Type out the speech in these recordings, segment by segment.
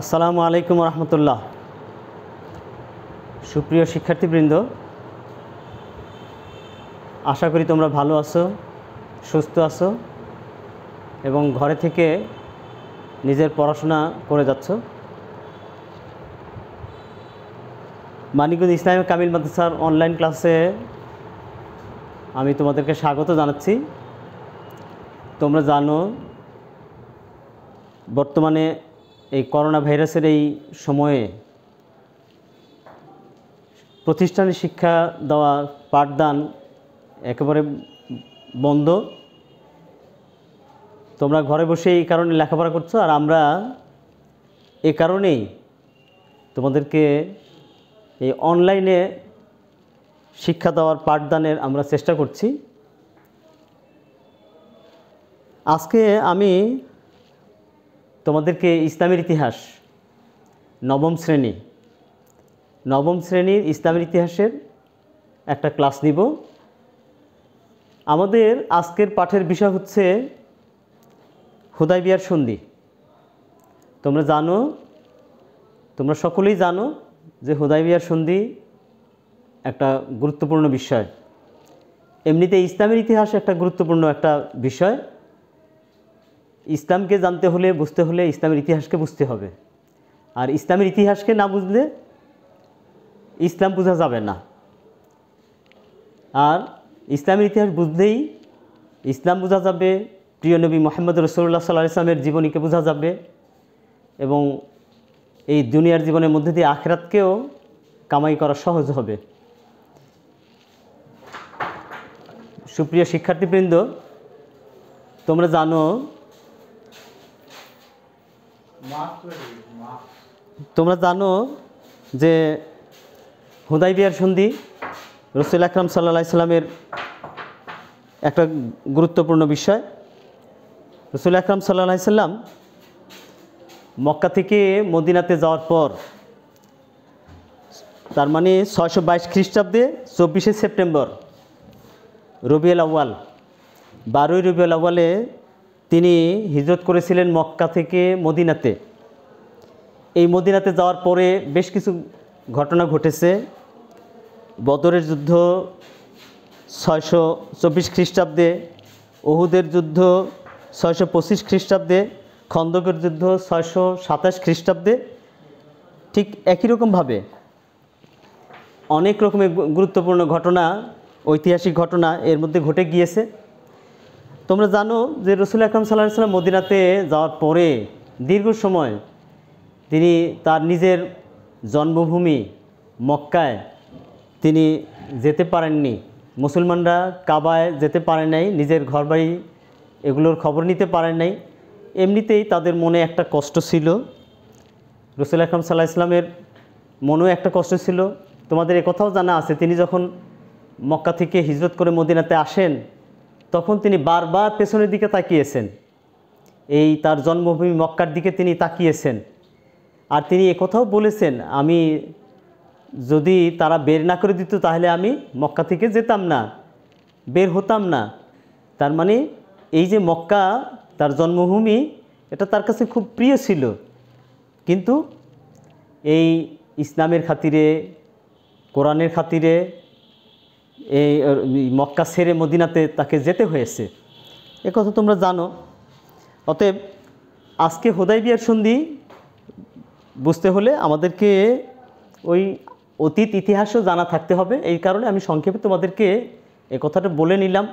আসসালামু আলাইকুম রহমতুল্লাহ। সুপ্রিয় শিক্ষার্থীবৃন্দ, আশা করি তোমরা ভালো আছো, সুস্থ আছো এবং ঘরে থেকে নিজের পড়াশোনা করে যাচ্ছ। মানিকগঞ্জ ইসলামিক কামিল মাদ্রাসার অনলাইন ক্লাসে আমি তোমাদেরকে স্বাগত জানাচ্ছি। তোমরা জানো, বর্তমানে এই করোনা ভাইরাসের এই সময়ে প্রতিষ্ঠানে শিক্ষা দেওয়া, পাঠদান একেবারে বন্ধ। তোমরা ঘরে বসে এই কারণে লেখাপড়া করছো, আর আমরা এই কারণেই তোমাদেরকে এই অনলাইনে শিক্ষা দেওয়ার, পাঠদানের আমরা চেষ্টা করছি। আজকে আমি তোমাদেরকে ইসলামের ইতিহাস নবম শ্রেণীর ইসলামের ইতিহাসের একটা ক্লাস নিব। আমাদের আজকের পাঠের বিষয় হচ্ছে হুদায়বিয়ার সন্ধি। তোমরা সকলেই জানো যে হুদায়বিয়ার সন্ধি একটা গুরুত্বপূর্ণ বিষয়। এমনিতে ইসলামের ইতিহাস একটা গুরুত্বপূর্ণ একটা বিষয়। ইসলামকে জানতে হলে, বুঝতে হলে ইসলামের ইতিহাসকে বুঝতে হবে, আর ইসলামের ইতিহাসকে না বুঝলে ইসলাম বোঝা যাবে না। আর ইসলামের ইতিহাস বুঝলেই ইসলাম বোঝা যাবে, প্রিয় নবী মুহাম্মদ রাসূলুল্লাহ সাল্লাল্লাহু আলাইহি ওয়াসাল্লামের জীবনীকে বোঝা যাবে এবং এই দুনিয়ার জীবনের মধ্যে দিয়ে আখিরাতকেও কামাই করা সহজ হবে। সুপ্রিয় শিক্ষার্থীবৃন্দ, তোমরা জানো যে হুদায়বিয়ার সন্ধি রাসূল আকরাম সাল্লাল্লাহু আলাইহি সাল্লামের একটা গুরুত্বপূর্ণ বিষয়। রাসূল আকরাম সাল্লাল্লাহু আলাইহি সাল্লাম মক্কা থেকে মদিনাতে যাওয়ার পর, তার মানে 622 খ্রিস্টাব্দে 24শে সেপ্টেম্বর রবিউল আউয়াল, 12ই রবিউল আউয়ালে তিনি হিজরত করেছিলেন মক্কা থেকে মদিনাতে। এই মদিনাতে যাওয়ার পরে বেশ কিছু ঘটনা ঘটেছে। বদরের যুদ্ধ 624 খ্রিস্টাব্দে, উহুদের যুদ্ধ 625 খ্রিস্টাব্দে, খন্দকের যুদ্ধ 627 খ্রিস্টাব্দে। ঠিক একই রকমভাবে অনেক রকমের গুরুত্বপূর্ণ ঘটনা, ঐতিহাসিক ঘটনা এর মধ্যে ঘটে গিয়েছে। তোমরা জানো যে রাসূল আকরাম সাল্লাল্লাহু আলাইহি ওয়াসাল্লাম মদিনাতে যাওয়ার পরে দীর্ঘ সময় তিনি তার নিজের জন্মভূমি মক্কায় তিনি যেতে পারেননি। মুসলমানরা কাবায় যেতে পারে নাই, নিজের ঘরবাড়ি এগুলোর খবর নিতে পারেন নাই। এমনিতেই তাদের মনে একটা কষ্ট ছিল, রাসূল আকরাম সাল্লাল্লাহু আলাইহি ওয়াসাল্লামের মনেও একটা কষ্ট ছিল। তোমাদের একথাও জানা আছে, তিনি যখন মক্কা থেকে হিজরত করে মদিনাতে আসেন তখন তিনি বারবার পেছনের দিকে তাকিয়েছেন, এই তার জন্মভূমি মক্কার দিকে তিনি তাকিয়েছেন। আর তিনি একথাও বলেছেন, আমি যদি তারা বের না করে দিত তাহলে আমি মক্কা থেকে যেতাম না, বের হতাম না। তার মানে এই যে মক্কা তার জন্মভূমি, এটা তার কাছে খুব প্রিয় ছিল, কিন্তু এই ইসলামের খাতিরে, কোরআনের খাতিরে এই মক্কা ছেড়ে মদিনাতে তাকে যেতে হয়েছে, একথা তোমরা জানো। অতএব আজকে হুদায়বিয়ার সন্ধি বুঝতে হলে আমাদেরকে ওই অতীত ইতিহাসও জানা থাকতে হবে। এই কারণে আমি সংক্ষেপে তোমাদেরকে এই কথাটা বলে নিলাম।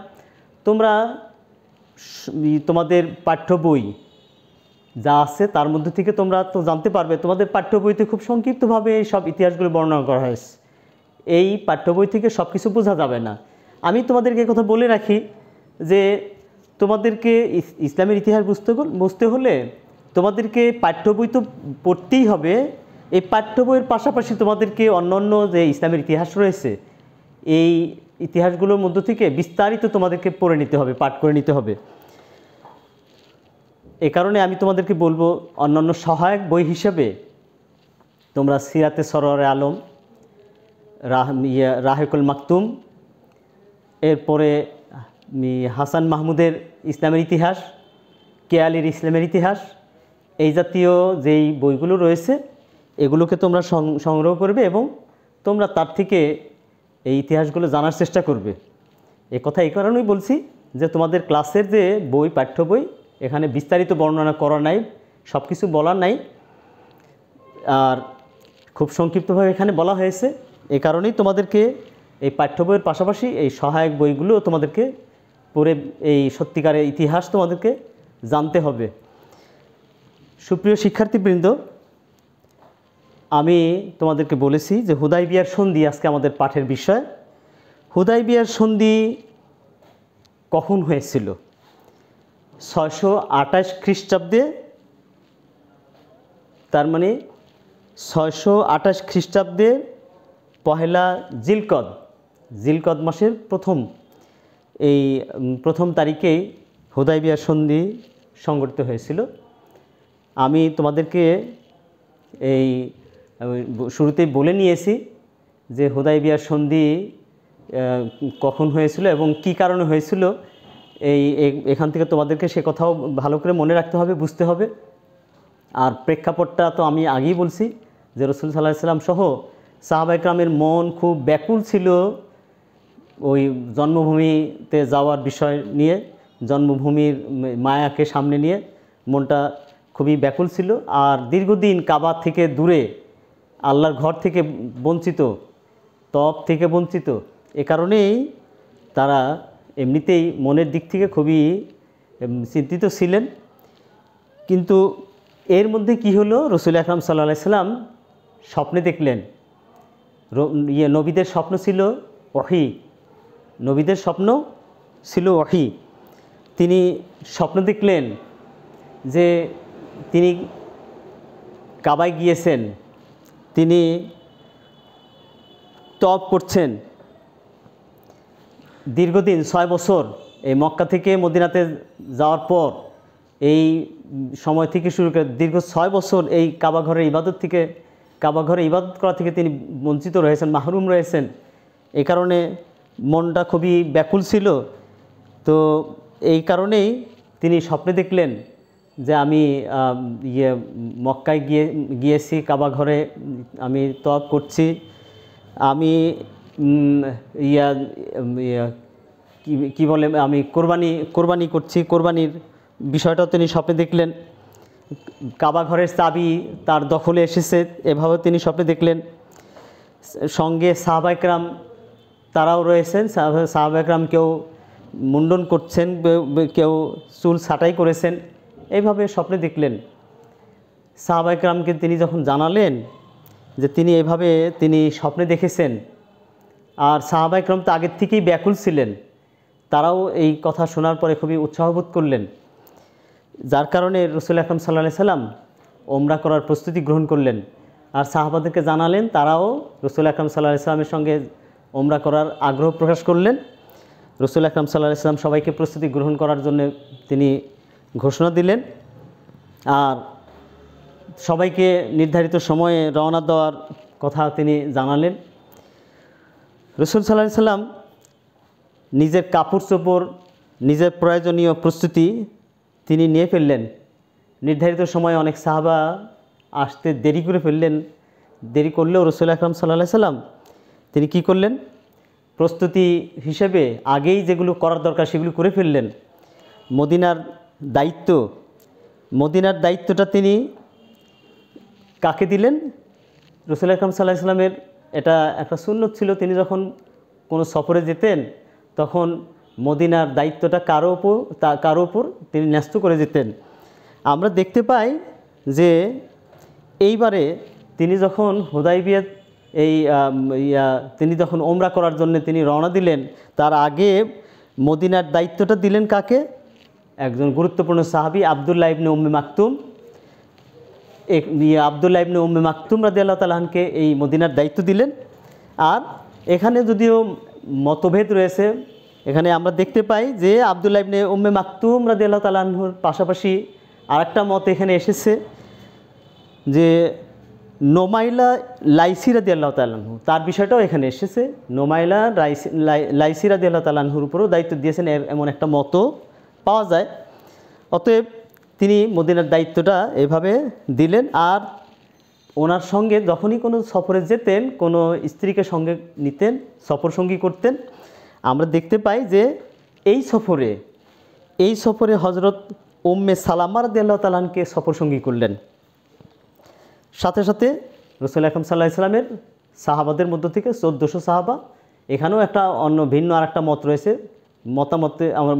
তোমরা তোমাদের পাঠ্য বই যা আছে তার মধ্যে থেকে তোমরা তো জানতে পারবে, তোমাদের পাঠ্য বইতে খুব সংক্ষিপ্তভাবে এই সব ইতিহাসগুলো বর্ণনা করা হয়েছে। এই পাঠ্য বই থেকে সব কিছু বোঝা যাবে না। আমি তোমাদেরকে কথা বলে রাখি যে তোমাদেরকে ইসলামের ইতিহাস বুঝতে হলে তোমাদেরকে পাঠ্য বই তো পড়তেই হবে। এই পাঠ্য বইয়ের পাশাপাশি তোমাদেরকে অন্য যে ইসলামের ইতিহাস রয়েছে, এই ইতিহাসগুলোর মধ্য থেকে বিস্তারিত তোমাদেরকে পড়ে নিতে হবে, পাঠ করে নিতে হবে। এ কারণে আমি তোমাদেরকে বলবো, অন্যান্য সহায়ক বই হিসেবে তোমরা সিরাতে সরওয়ারে আলম, রাহিকুল মাকতুম, এরপরে হাসান মাহমুদের ইসলামের ইতিহাস, কেয়ালির ইসলামের ইতিহাস, এই জাতীয় যেই বইগুলো রয়েছে এগুলোকে তোমরা সংগ্রহ করবে এবং তোমরা তার থেকে এই ইতিহাসগুলো জানার চেষ্টা করবে। এ কথা এই কারণেই বলছি যে তোমাদের ক্লাসের যে বই, পাঠ্য বই, এখানে বিস্তারিত বর্ণনা করা নাই, সব কিছু বলা নাই, আর খুব সংক্ষিপ্তভাবে এখানে বলা হয়েছে। এই কারণেই তোমাদেরকে এই পাঠ্য বইয়ের পাশাপাশি এই সহায়ক বইগুলো তোমাদেরকে পড়ে এই সত্যিকারের ইতিহাস তোমাদেরকে জানতে হবে। সুপ্রিয় শিক্ষার্থীবৃন্দ, আমি তোমাদেরকে বলেছি যে হুদাইবিয়ার সন্ধি আজকে আমাদের পাঠের বিষয়। হুদাইবিয়ার সন্ধি কখন হয়েছিল? 628 খ্রিস্টাব্দে, তার মানে 628 খ্রিস্টাব্দে পহেলা জিলকদ মাসের প্রথম তারিখেই হুদাইবিয়ার সন্ধি সংগঠিত হয়েছিল। আমি তোমাদেরকে এই শুরুতেই বলে নিয়েছি যে হুদাইবিয়ার সন্ধি কখন হয়েছিল এবং কি কারণে হয়েছিল। এখান থেকে তোমাদেরকে সে কথাও ভালো করে মনে রাখতে হবে, বুঝতে হবে। আর প্রেক্ষাপটটা তো আমি আগেই বলছি যে রাসূল সাল্লাল্লাহু আলাইহি ওয়াসাল্লাম সহ সাহাবায়ে কেরামের মন খুব ব্যাকুল ছিল ওই জন্মভূমিতে যাওয়ার বিষয় নিয়ে, জন্মভূমির মায়াকে সামনে নিয়ে মনটা খুবই ব্যাকুল ছিল। আর দীর্ঘদিন কাবা থেকে দূরে, আল্লাহর ঘর থেকে বঞ্চিত, তপ থেকে বঞ্চিত, এ কারণেই তারা এমনিতেই মনের দিক থেকে খুবই চিন্তিত ছিলেন। কিন্তু এর মধ্যে কি হলো, রাসূল আকরাম সাল্লাল্লাহু আলাইহি সাল্লাম স্বপ্নে দেখলেন। নবীদের স্বপ্ন ছিল ওহী, নবীদের স্বপ্ন ছিল ওহী। তিনি স্বপ্ন দেখলেন যে তিনি কাবায় গিয়েছেন, তিনি তপ করছেন দীর্ঘদিন 6 বছর। এই মক্কা থেকে মদিনাতে যাওয়ার পর এই সময় থেকে শুরু করে দীর্ঘ 6 বছর এই কাবা ঘরে ইবাদত করা থেকে তিনি বঞ্চিত রয়েছেন, মাহরুম রয়েছেন। এই কারণে মনটা খুবই ব্যাকুল ছিল। তো এই কারণেই তিনি স্বপ্নে দেখলেন যে আমি মক্কায় গিয়েছি, কাবা ঘরে আমি তওয়াফ করছি, আমি কি বলে আমি কোরবানি করছি, কোরবানির বিষয়টাও তিনি স্বপ্নে দেখলেন। কাবা ঘরের চাবি তার দখলে এসেছে, এভাবে তিনি স্বপ্নে দেখলেন। সঙ্গে সাহাবায়ে কেরাম তারাও রয়েছেন, সাহাবায়ে কেরাম কেউ মুন্ডন করছেন, কেউ চুল ছাঁটাই করেছেন, এইভাবে স্বপ্নে দেখলেন। সাহাবায়ে কেরামকে তিনি যখন জানালেন যে তিনি স্বপ্নে দেখেছেন, আর সাহাবায়ে কেরাম তো আগের থেকেই ব্যাকুল ছিলেন, তারাও এই কথা শোনার পরে খুবই উৎসাহবোধ করলেন। যার কারণে রাসূল আকরাম সাল্লাল্লাহু আলাইহি সাল্লাম ওমরা করার প্রস্তুতি গ্রহণ করলেন। আর সাহাবাদেরকে জানালেন, তারাও রাসূল আকরাম সাল্লাল্লাহু আলাইহি সাল্লামের সঙ্গে ওমরা করার আগ্রহ প্রকাশ করলেন। রাসূল আকরাম সাল্লাল্লাহু আলাইহি সাল্লাম সবাইকে প্রস্তুতি গ্রহণ করার জন্য তিনি ঘোষণা দিলেন আর সবাইকে নির্ধারিত সময়ে রওনা দেওয়ার কথা তিনি জানালেন। রাসূল সাল্লাল্লাহু আলাইহি সাল্লাম নিজের কাপড় চোপড়, নিজের প্রয়োজনীয় প্রস্তুতি তিনি নিয়ে ফেললেন। নির্ধারিত সময়ে অনেক সাহাবা আসতে দেরি করে ফেললেন। দেরি করলেও রাসূল আকরাম সাল্লাল্লাহু আলাইহি সাল্লাম তিনি কি করলেন, প্রস্তুতি হিসেবে আগেই যেগুলো করার দরকার সেগুলো করে ফেললেন। মদিনার দায়িত্বটা তিনি কাকে দিলেন? রাসূল আকরাম সাল্লাল্লাহু আলাইহি সাল্লামের এটা একটা সুন্নত ছিল, তিনি যখন কোনো সফরে যেতেন তখন মদিনার দায়িত্বটা কারো উপর তিনি ন্যস্ত করে যেতেন। আমরা দেখতে পাই যে এইবারে তিনি যখন হুদাইবিয়া তিনি যখন ওমরা করার জন্য তিনি রওনা দিলেন, তার আগে মদিনার দায়িত্বটা দিলেন কাকে? একজন গুরুত্বপূর্ণ সাহাবী আব্দুল্লাহ ইবনে উম্মে মাকতুম। আব্দুল্লাহ ইবনে উম্মে মাকতুম রাদিয়াল্লাহু তাআলা আনহুকে এই মদিনার দায়িত্ব দিলেন। আর এখানে যদিও মতভেদ রয়েছে, এখানে আমরা দেখতে পাই যে আব্দুল্লাহ ইবনে উম্মে মাকতুম রাদিয়াল্লাহু তাআলা আনহুর পাশাপাশি আরেকটা মত এখানে এসেছে যে নোমাইলা লাইসি রাদিয়াল্লাহু তাআলা আনহু, তার বিষয়টাও এখানে এসেছে। নোমাইলা লাইসি রাদিয়াল্লাহু তাআলা আনহুর উপরও দায়িত্ব দিয়েছেন, এমন একটা মতও পাওয়া যায়। অতএব তিনি মদিনার দায়িত্বটা এভাবে দিলেন। আর ওনার সঙ্গে যখনই কোনো সফরে যেতেন, কোনো স্ত্রীকে সঙ্গে নিতেন, সফর সঙ্গী করতেন। আমরা দেখতে পাই যে এই সফরে হজরত উম্মে সালামা রাদিয়াল্লাহু তাআলা আনহাকে সফর সঙ্গী করলেন। সাথে সাথে রাসূল আকরাম সাল্লাল্লাহু আলাইহি ওয়াসাল্লামের সাহাবাদের মধ্য থেকে 1400 সাহাবা, এখানেও একটা অন্য ভিন্ন আর একটা মত রয়েছে,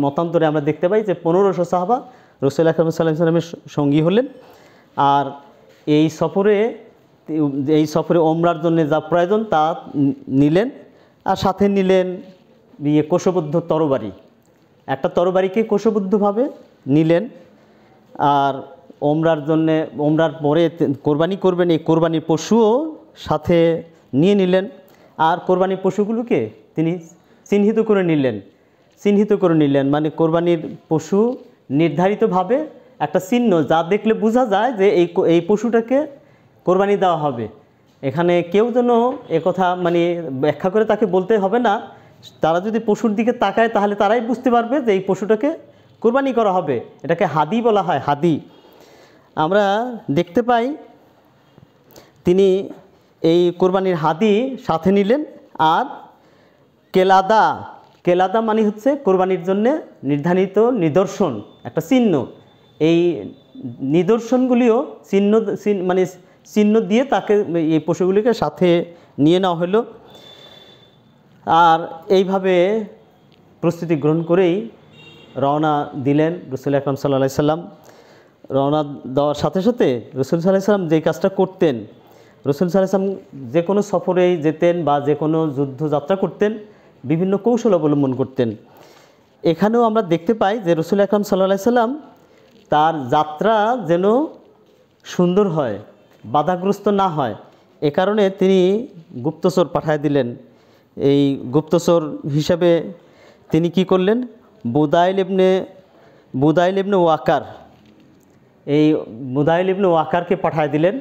মতান্তরে আমরা দেখতে পাই যে 1500 সাহাবা রাসূল আকরাম সাল্লাল্লাহু আলাইহি ওয়াসাল্লামের সঙ্গী হলেন। আর এই সফরে ওমরার জন্য যা প্রয়োজন তা নিলেন। আর সাথে নিলেন কোষবদ্ধ তরবারি, একটা তরবারিকে কোষবদ্ধভাবে নিলেন। আর ওমরার পরে কোরবানি করবেন, এই কোরবানির পশুও সাথে নিয়ে নিলেন। আর কোরবানির পশুগুলোকে তিনি চিহ্নিত করে নিলেন, মানে কোরবানির পশু নির্ধারিতভাবে একটা চিহ্ন, যা দেখলে বোঝা যায় যে এই পশুটাকে কোরবানি দেওয়া হবে। এখানে কেউ যেন একথা মানে ব্যাখ্যা করে তাকে বলতে হবে না, তারা যদি পশুর দিকে তাকায় তাহলে তারাই বুঝতে পারবে যে এই পশুটাকে কোরবানি করা হবে। এটাকে হাদি বলা হয়, হাদি। আমরা দেখতে পাই তিনি এই কোরবানির হাদি সাথে নিলেন। আর কেলাদা মানে হচ্ছে কোরবানির জন্য নির্ধারিত নিদর্শন, একটা চিহ্ন। এই নিদর্শনগুলিও চিহ্ন দিয়ে তাকে এই পশুগুলিকে সাথে নিয়ে নেওয়া হলো। আর এইভাবে প্রস্তুতি গ্রহণ করেই রওনা দিলেন রাসূল আকরাম সাল্লাল্লাহু আলাইহি সাল্লাম। রওনা দেওয়ার সাথে সাথে রাসূল সাল্লাল্লাহু আলাইহি সাল্লাম যেই কাজটা করতেন, রাসূল সাল্লাল্লাহু আলাইহি সাল্লাম যে কোনো সফরেই যেতেন বা যে কোনো যুদ্ধযাত্রা করতেন, বিভিন্ন কৌশল অবলম্বন করতেন। এখানেও আমরা দেখতে পাই যে রাসূল আকরাম সাল্লাল্লাহু আলাইহি সাল্লাম তার যাত্রা যেন সুন্দর হয়, বাধাগ্রস্ত না হয়, এ কারণে তিনি গুপ্তচর পাঠিয়ে দিলেন। এই গুপ্তচর হিসাবে তিনি কি করলেন, বুদাইল ইবনে ওয়াকার, এই বুদাইল ইবনে ওয়াকারকে পাঠিয়ে দিলেন।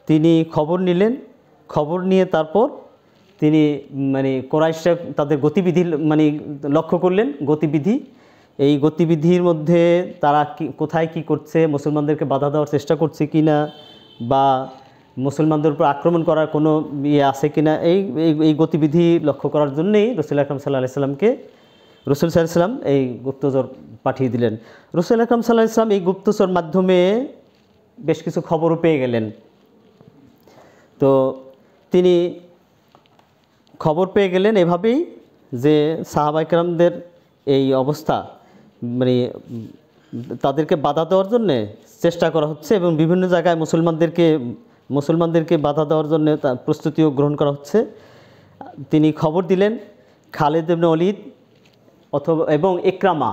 তিনি খবর নিলেন, খবর নিয়ে তারপর তিনি মানে কুরাইশরা তাদের গতিবিধি লক্ষ্য করলেন। এই গতিবিধির মধ্যে তারা কোথায় কি করছে, মুসলমানদেরকে বাধা দেওয়ার চেষ্টা করছে কিনা, বা মুসলমানদের উপর আক্রমণ করার কোনো আছে কিনা, এই গতিবিধি লক্ষ্য করার জন্যেই রাসূল আকরাম সাল্লাল্লাহু আলাইহি সাল্লামকে রাসূল সাল্লাল্লাহু আলাইহি সাল্লাম এই গুপ্তচর পাঠিয়ে দিলেন। রাসূল আকরাম সাল্লাল্লাহু আলাইহি সাল্লাম এই গুপ্তচর মাধ্যমে বেশ কিছু খবরও পেয়ে গেলেন। তো তিনি খবর পেয়ে গেলেন এভাবেই যে সাহাবায়ে কেরামদের এই অবস্থা, মানে তাদেরকে বাধা দেওয়ার জন্য চেষ্টা করা হচ্ছে এবং বিভিন্ন জায়গায় মুসলমানদেরকে বাধা দেওয়ার জন্য প্রস্তুতিও গ্রহণ করা হচ্ছে। তিনি খবর দিলেন খালিদ ইবনে ওলীদ এবং ইকরামা,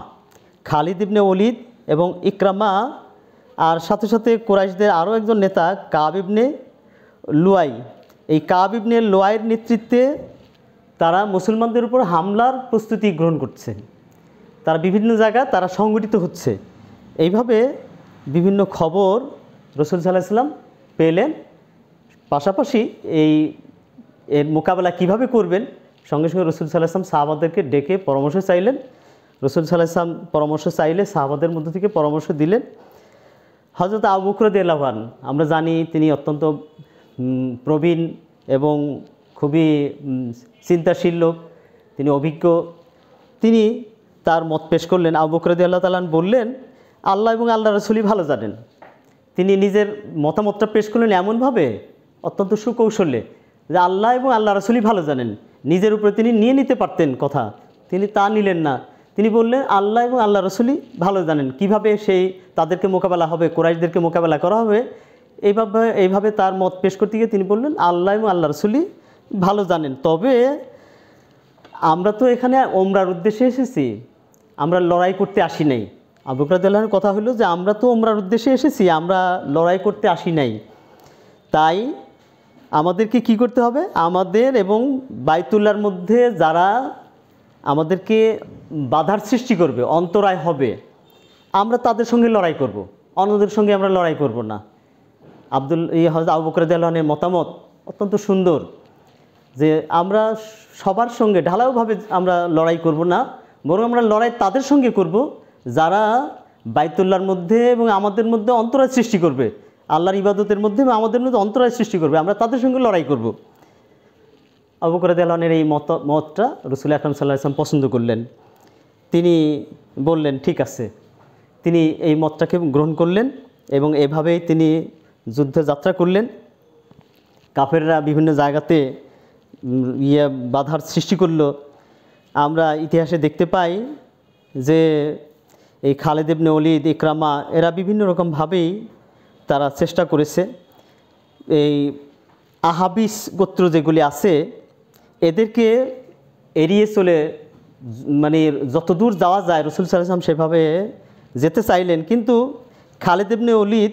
খালিদ ইবনে ওলীদ এবং ইকরামা, আর সাথে সাথে কুরাইশদের আরও একজন নেতা কাব ইবনে লুয়াই। এই কাব ইবনে লুয়াইয়ের নেতৃত্বে তারা মুসলমানদের উপর হামলার প্রস্তুতি গ্রহণ করছে। তারা বিভিন্ন জায়গায় তারা সংগঠিত হচ্ছে। এইভাবে বিভিন্ন খবর রাসূল সাল্লাল্লাহু আলাইহি সাল্লাম পেলেন। পাশাপাশি এর মোকাবেলা কিভাবে করবেন, সঙ্গে সঙ্গে রাসূল সাল্লাল্লাহু আলাইহি সাল্লাম সাহাবাদেরকে ডেকে পরামর্শ চাইলেন। রাসূল সাল্লাল্লাহু আলাইহি সাল্লাম পরামর্শ চাইলে সাহাবাদের মধ্য থেকে পরামর্শ দিলেন হযরত আবু বকর রাদিয়াল্লাহু আনহু। আমরা জানি তিনি অত্যন্ত প্রবীণ এবং খুবই চিন্তাশীল লোক, তিনি অভিজ্ঞ। তিনি তার মত পেশ করলেন। আবু বকর রাদিয়াল্লাহু তাআলা বললেন, আল্লাহ এবং আল্লাহ রাসূলই ভালো জানেন। তিনি নিজের মতামতটা পেশ করলেন এমনভাবে, অত্যন্ত সুকৌশলে, যে আল্লাহ এবং আল্লাহ রাসূলই ভালো জানেন। নিজের উপরে তিনি নিয়ে নিতে পারতেন কথা, তিনি তা নিলেন না। তিনি বললেন আল্লাহ এবং আল্লাহ রাসূলই ভালো জানেন কিভাবে তাদেরকে মোকাবেলা হবে, কুরাইশদেরকে মোকাবেলা করা হবে। এইভাবে তার মত পেশ করতে গিয়ে তিনি বললেন আল্লাহ এবং আল্লাহ রাসূলই ভালো জানেন। তবে আমরা তো এখানে ওমরার উদ্দেশ্যে এসেছি, আমরা লড়াই করতে আসি নাই। আবু বকর রাদিয়াল্লাহু আনহুর কথা হলো যে আমরা তো ওমরার উদ্দেশ্যে এসেছি, আমরা লড়াই করতে আসি নাই। তাই আমাদেরকে কি করতে হবে, আমাদের এবং বাইতুল্লাহর মধ্যে যারা আমাদেরকে বাধার সৃষ্টি করবে, অন্তরায় হবে, আমরা তাদের সঙ্গে লড়াই করব, অন্যদের সঙ্গে আমরা লড়াই করব না। হযরত আবু বকর রাদিয়াল্লাহু আনহুর মতামত অত্যন্ত সুন্দর, যে আমরা সবার সঙ্গে ঢালাওভাবে আমরা লড়াই করব না, বরং আমরা লড়াই তাদের সঙ্গে করব যারা বাইতুল্লাহর মধ্যে এবং আমাদের মধ্যে অন্তরায় সৃষ্টি করবে, আল্লাহর ইবাদতের মধ্যে এবং আমাদের মধ্যে অন্তরায় সৃষ্টি করবে, আমরা তাদের সঙ্গে লড়াই করব। আবু বকর রাদিয়াল্লাহু আনহুর এই মতটা রাসূল আকরাম সাল্লাল্লাহু আলাইহি ওয়াসাল্লাম পছন্দ করলেন। তিনি বললেন ঠিক আছে, তিনি এই মতটাকে গ্রহণ করলেন এবং এভাবেই তিনি যুদ্ধে যাত্রা করলেন। কাফেররা বিভিন্ন জায়গাতে বাধার সৃষ্টি করলো। আমরা ইতিহাসে দেখতে পাই যে এই খালিদ ইবনে ওলীদ, ইকরামা এরা বিভিন্ন রকমভাবেই তারা চেষ্টা করেছে। এই আহাবিস গোত্র যেগুলি আছে এদেরকে এড়িয়ে চলে মানে যতদূর যাওয়া যায় রাসূল সাল্লাল্লাহু আলাইহি ওয়াসাল্লাম সেভাবে যেতে চাইলেন, কিন্তু খালিদ ইবনে ওলীদ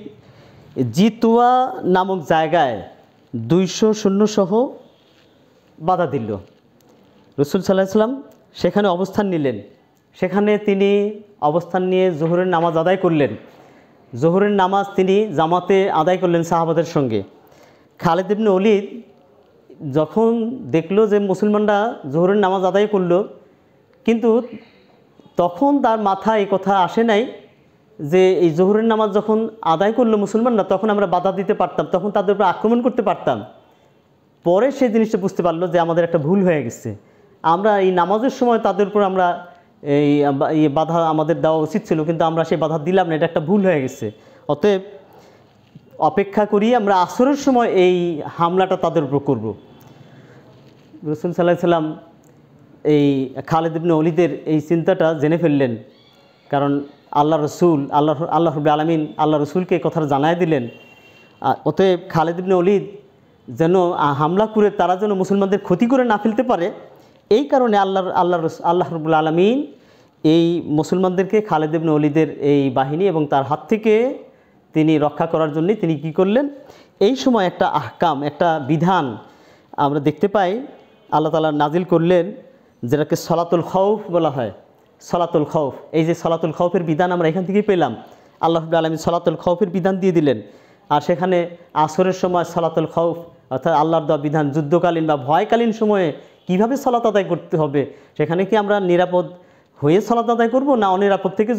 জিতুয়া নামক জায়গায় 200 সৈন্যসহ বাধা দিল। রাসূল সাল্লাল্লাহু আলাইহি ওয়াসাল্লাম সেখানে অবস্থান নিলেন। সেখানে তিনি অবস্থান নিয়ে জোহরের নামাজ আদায় করলেন। জোহরের নামাজ তিনি জামাতে আদায় করলেন সাহাবাদের সঙ্গে। খালিদ ইবনে ওলীদ যখন দেখলো যে মুসলমানরা জোহরের নামাজ আদায় করলো, কিন্তু তখন তার মাথায় এই কথা আসে নাই যে এই জোহরের নামাজ যখন আদায় করলো মুসলমানরা, তখন আমরা বাধা দিতে পারতাম, তখন তাদের উপর আক্রমণ করতে পারতাম। পরে সেই জিনিসটা বুঝতে পারলো যে আমাদের একটা ভুল হয়ে গেছে, আমরা এই নামাজের সময় তাদের উপর আমরা এই বাধা আমাদের দেওয়া উচিত ছিল, কিন্তু আমরা সেই বাধা দিলাম না, এটা একটা ভুল হয়ে গেছে। অতএব অপেক্ষা করি, আমরা আসরের সময় এই হামলাটা তাদের উপর করব। রাসূল সাল্লাল্লাহু আলাইহি ওয়াসাল্লাম এই খালিদ ইবনে ওলীদের এই চিন্তাটা জেনে ফেললেন, কারণ আল্লাহ রসুল আল্লাহ রাব্বুল আলামিন আল্লাহ রসুলকে এই কথাটা জানায় দিলেন। অতএব খালিদ ইবনে ওলীদ যেন হামলা করে তারা যেন মুসলমানদের ক্ষতি করে না ফেলতে পারে, এই কারণে আল্লাহ রাব্বুল আলামিন এই মুসলমানদেরকে খালিদ ইবনে ওলীদের এই বাহিনী এবং তার হাত থেকে তিনি রক্ষা করার জন্য তিনি কি করলেন, এই সময় একটা আহকাম, একটা বিধান আমরা দেখতে পাই আল্লাহ তাআলা নাজিল করলেন, যেটাকে সলাতুল খৌফ বলা হয়। সলাতুল খৌফ, এই যে সলাতুল খৌফের বিধান আমরা এখান থেকেই পেলাম। আল্লাহ রাব্বুল আলামিন সলাতুল খৌফের বিধান দিয়ে দিলেন। আর সেখানে আসরের সময় সলাতুল খৌফ অর্থাৎ আল্লাহর দেওয়া বিধান, যুদ্ধকালীন বা ভয়কালীন সময়ে কিভাবে সলাত আদায় করতে হবে, সেখানে কি আমরা নিরাপদ হয়ে সলাত আদায় করব না অনিরাপদ থেকে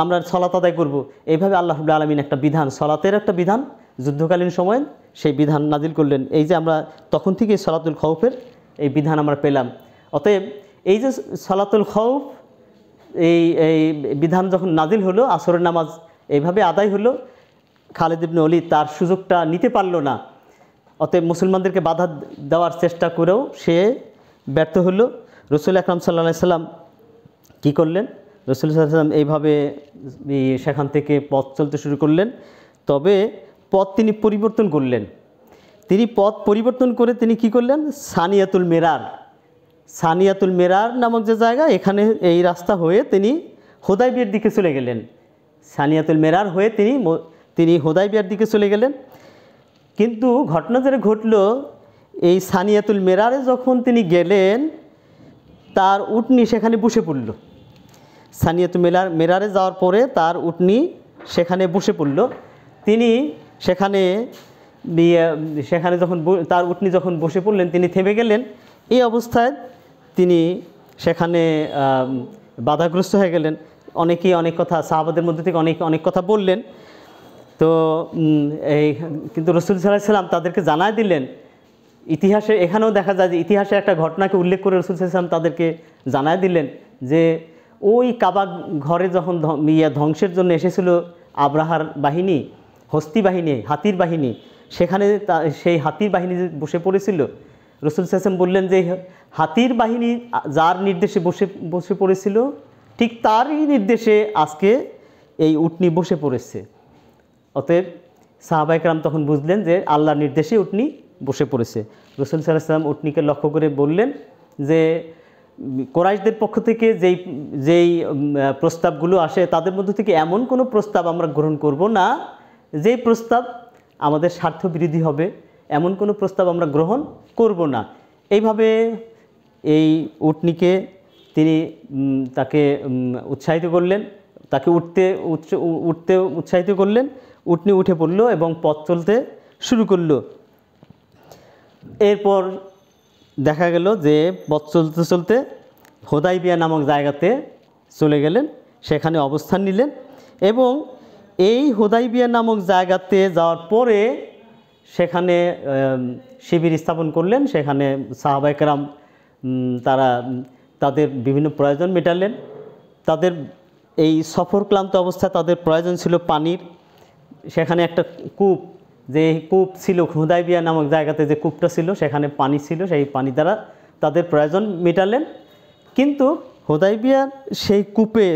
আমরা সলাত আদায় করব, এইভাবে আল্লাহ রাব্বুল আলামিন একটা বিধান, সলাতের একটা বিধান যুদ্ধকালীন সময়ে সেই বিধান নাজিল করলেন। এই যে আমরা তখন থেকে সলাতুল খৌফের এই বিধান আমরা পেলাম। অতএব এই যে সলাতুল খৌফ এই বিধান যখন নাজিল হলো, আসরের নামাজ এইভাবে আদায় হলো, খালিদ ইবনে ওলীদ তার সুযোগটা নিতে পারল না। অতএব মুসলমানদেরকে বাধা দেওয়ার চেষ্টা করেও সে ব্যর্থ হলো। রাসূল আকরাম সাল্লাল্লাহু আলাইহি ওয়াসাল্লাম কী করলেন, রাসূল সাল্লাল্লাহু আলাইহি ওয়াসাল্লাম এইভাবে সেখান থেকে পথ চলতে শুরু করলেন। তবে পথ তিনি পরিবর্তন করলেন। তিনি পথ পরিবর্তন করে তিনি কি করলেন, সানিয়াতুল মেরার নামক যে জায়গা, এখানে এই রাস্তা হয়ে তিনি হুদায়বিয়ার দিকে চলে গেলেন। সানিয়াতুল মেরার হয়ে তিনি হুদায়বিয়ার দিকে চলে গেলেন। কিন্তু ঘটনা যেটা ঘটল, এই সানিয়াতুল মেরারে যখন তিনি গেলেন, তার উটনি সেখানে বসে পড়ল। সানিয়াতুল মেরারে যাওয়ার পরে তার উটনি সেখানে বসে পড়ল। তিনি সেখানে যখন তার উটনি যখন বসে পড়লেন, তিনি থেমে গেলেন। এই অবস্থায় তিনি সেখানে বাধাগ্রস্ত হয়ে গেলেন। অনেকেই অনেক কথা, সাহাবাদের মধ্যে থেকে অনেক কথা বললেন। তো কিন্তু রাসূল সাল্লাল্লাহু আলাইহি ওয়াসাল্লাম তাদেরকে জানায় দিলেন। ইতিহাসে এখানেও দেখা যায় যে ইতিহাসে একটা ঘটনাকে উল্লেখ করে রাসূল সাল্লাল্লাহু আলাইহি ওয়াসাল্লাম তাদেরকে জানায় দিলেন যে ওই কাবা ঘরে যখন ধ্বংসের জন্য এসেছিল আব্রাহার বাহিনী, হস্তি বাহিনী, হাতির বাহিনী, সেখানে সেই হাতির বাহিনী বসে পড়েছিল। রাসূল সাল্লাল্লাহু আলাইহি ওয়াসাল্লাম বললেন যে হাতির বাহিনী যার নির্দেশে বসে পড়েছিল, ঠিক তারই নির্দেশে আজকে এই উটনি বসে পড়েছে। অতএব সাহাবায়ে কেরাম তখন বুঝলেন যে আল্লাহর নির্দেশে উটনি বসে পড়েছে। রাসূল সাল্লাল্লাহু আলাইহি ওয়াসাল্লাম উটনিকে লক্ষ্য করে বললেন যে কুরাইশদের পক্ষ থেকে যেই প্রস্তাবগুলো আসে, তাদের মধ্য থেকে এমন কোনো প্রস্তাব আমরা গ্রহণ করব না যেই প্রস্তাব আমাদের স্বার্থবিরোধী হবে, এমন কোনো প্রস্তাব আমরা গ্রহণ করব না। এইভাবে এই উটনিকে তিনি তাকে উৎসাহিত করলেন, তাকে উঠতে উৎসাহিত করলেন। উটনি উঠে পড়ল এবং পথ চলতে শুরু করল। এরপর দেখা গেল যে পথ চলতে চলতে হুদায়বিয়া নামক জায়গাতে চলে গেলেন সেখানে অবস্থান নিলেন এবং এই হুদাইবিয়া নামক জায়গাতে যাওয়ার পরে সেখানে শিবির স্থাপন করলেন। সেখানে সাহাবায়ে কেরাম তারা তাদের বিভিন্ন প্রয়োজন মেটালেন। তাদের এই সফর ক্লান্ত অবস্থায় তাদের প্রয়োজন ছিল পানির। সেখানে একটা কূপ, যে কূপ ছিল হুদাইবিয়া নামক জায়গাতে, যে কূপটা ছিল সেখানে পানি ছিল, সেই পানি দ্বারা তাদের প্রয়োজন মেটালেন। কিন্তু হুদাইবিয়ার সেই কূপে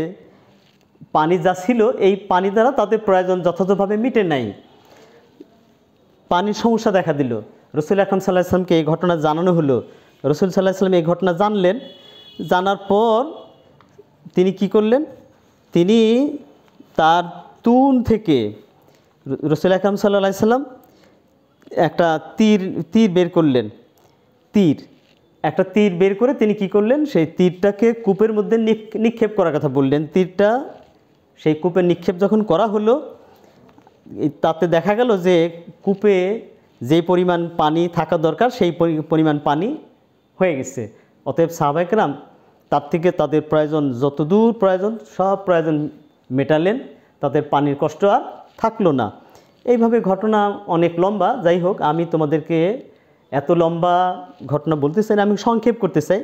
পানি যা ছিল, এই পানি দ্বারা তাদের প্রয়োজন যথাযথভাবে মিটে নাই, পানির সমস্যা দেখা দিল। রসুল আকরাম সাল্লাল্লাহু আলাইহি ওয়াসাল্লামকে এই ঘটনা জানানো হলো। রসুল সাল্লাল্লাহু আলাইহি ওয়াসাল্লাম এই ঘটনা জানলেন। জানার পর তিনি কি করলেন, তিনি তার তুন থেকে রসুল আকরাম সাল্লাল্লাহু আলাইহি ওয়াসাল্লাম একটা তীর বের করলেন। একটা তীর বের করে তিনি কি করলেন, সেই তীরটাকে কূপের মধ্যে নিক্ষেপ করার কথা বললেন। তীরটা সেই কূপে নিক্ষেপ যখন করা হলো, তাতে দেখা গেল যে কূপে যে পরিমাণ পানি থাকা দরকার সেই পরিমাণ পানি হয়ে গেছে। অতএব সাহাবায়ে কেরাম তার থেকে তাদের প্রয়োজন, যতদূর প্রয়োজন সব প্রয়োজন মেটালেন, তাদের পানির কষ্ট আর থাকলো না। এইভাবে ঘটনা অনেক লম্বা। যাই হোক, আমি তোমাদেরকে এত লম্বা ঘটনা বলতে চাই না, আমি সংক্ষেপ করতে চাই।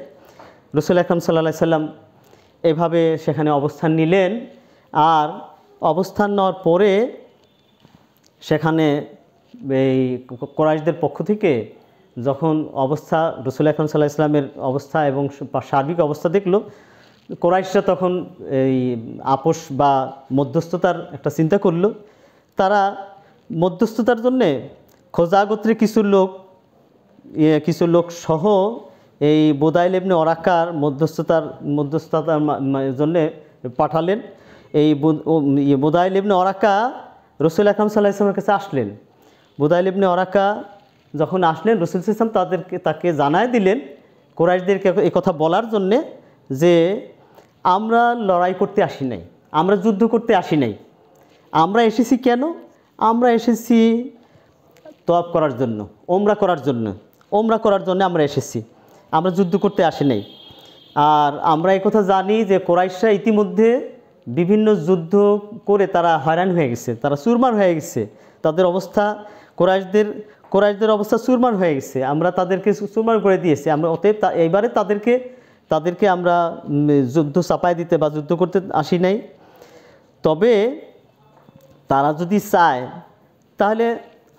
রসুল আকরাম সাল্লাল্লাহু আলাইহি ওয়াসাল্লাম এভাবে সেখানে অবস্থান নিলেন। আর অবস্থান নেওয়ার পরে সেখানে এই কুরাইশদের পক্ষ থেকে যখন অবস্থা, রসুল আকরাম সাল্লাল্লাহু আলাইহি ওয়াসাল্লামের অবস্থা এবং সার্বিক অবস্থা দেখলো, কুরাইশরা তখন এই আপোষ বা মধ্যস্থতার একটা চিন্তা করলো। তারা মধ্যস্থতার জন্যে খোজা গোত্রে কিছু লোক সহ এই বুদাইল ইবনে ওরাকার মধ্যস্থতার জন্যে পাঠালেন। এই বুদাইল ইবনে ওরাকা রসুল আকরাম সাল্লাল্লাহু আলাইহি ওয়াসাল্লামের কাছে আসলেন। বুদাইল ইবনে ওরাকা যখন আসলেন, রসুল সাল্লাল্লাহু আলাইহি ওয়াসাল্লাম তাকে জানায় দিলেন, কুরাইশদেরকে এই কথা বলার জন্যে যে আমরা লড়াই করতে আসি নাই, আমরা যুদ্ধ করতে আসি নাই, আমরা এসেছি কেন, আমরা এসেছি তওয়াফ করার জন্য, ওমরা করার জন্য আমরা এসেছি, আমরা যুদ্ধ করতে আসি নাই। আর আমরা এই কথা জানি যে কুরাইশরা ইতিমধ্যে বিভিন্ন যুদ্ধ করে তারা হয়রান হয়ে গেছে, তারা চুরমার হয়ে গেছে, তাদের অবস্থা কুরাইশদের অবস্থা চুরমার হয়ে গেছে, আমরা তাদেরকে চুরমার করে দিয়েছি। আমরা অতএব এইবারে তাদেরকে আমরা যুদ্ধ চাপায় দিতে বা যুদ্ধ করতে আসি নাই। তবে তারা যদি চায় তাহলে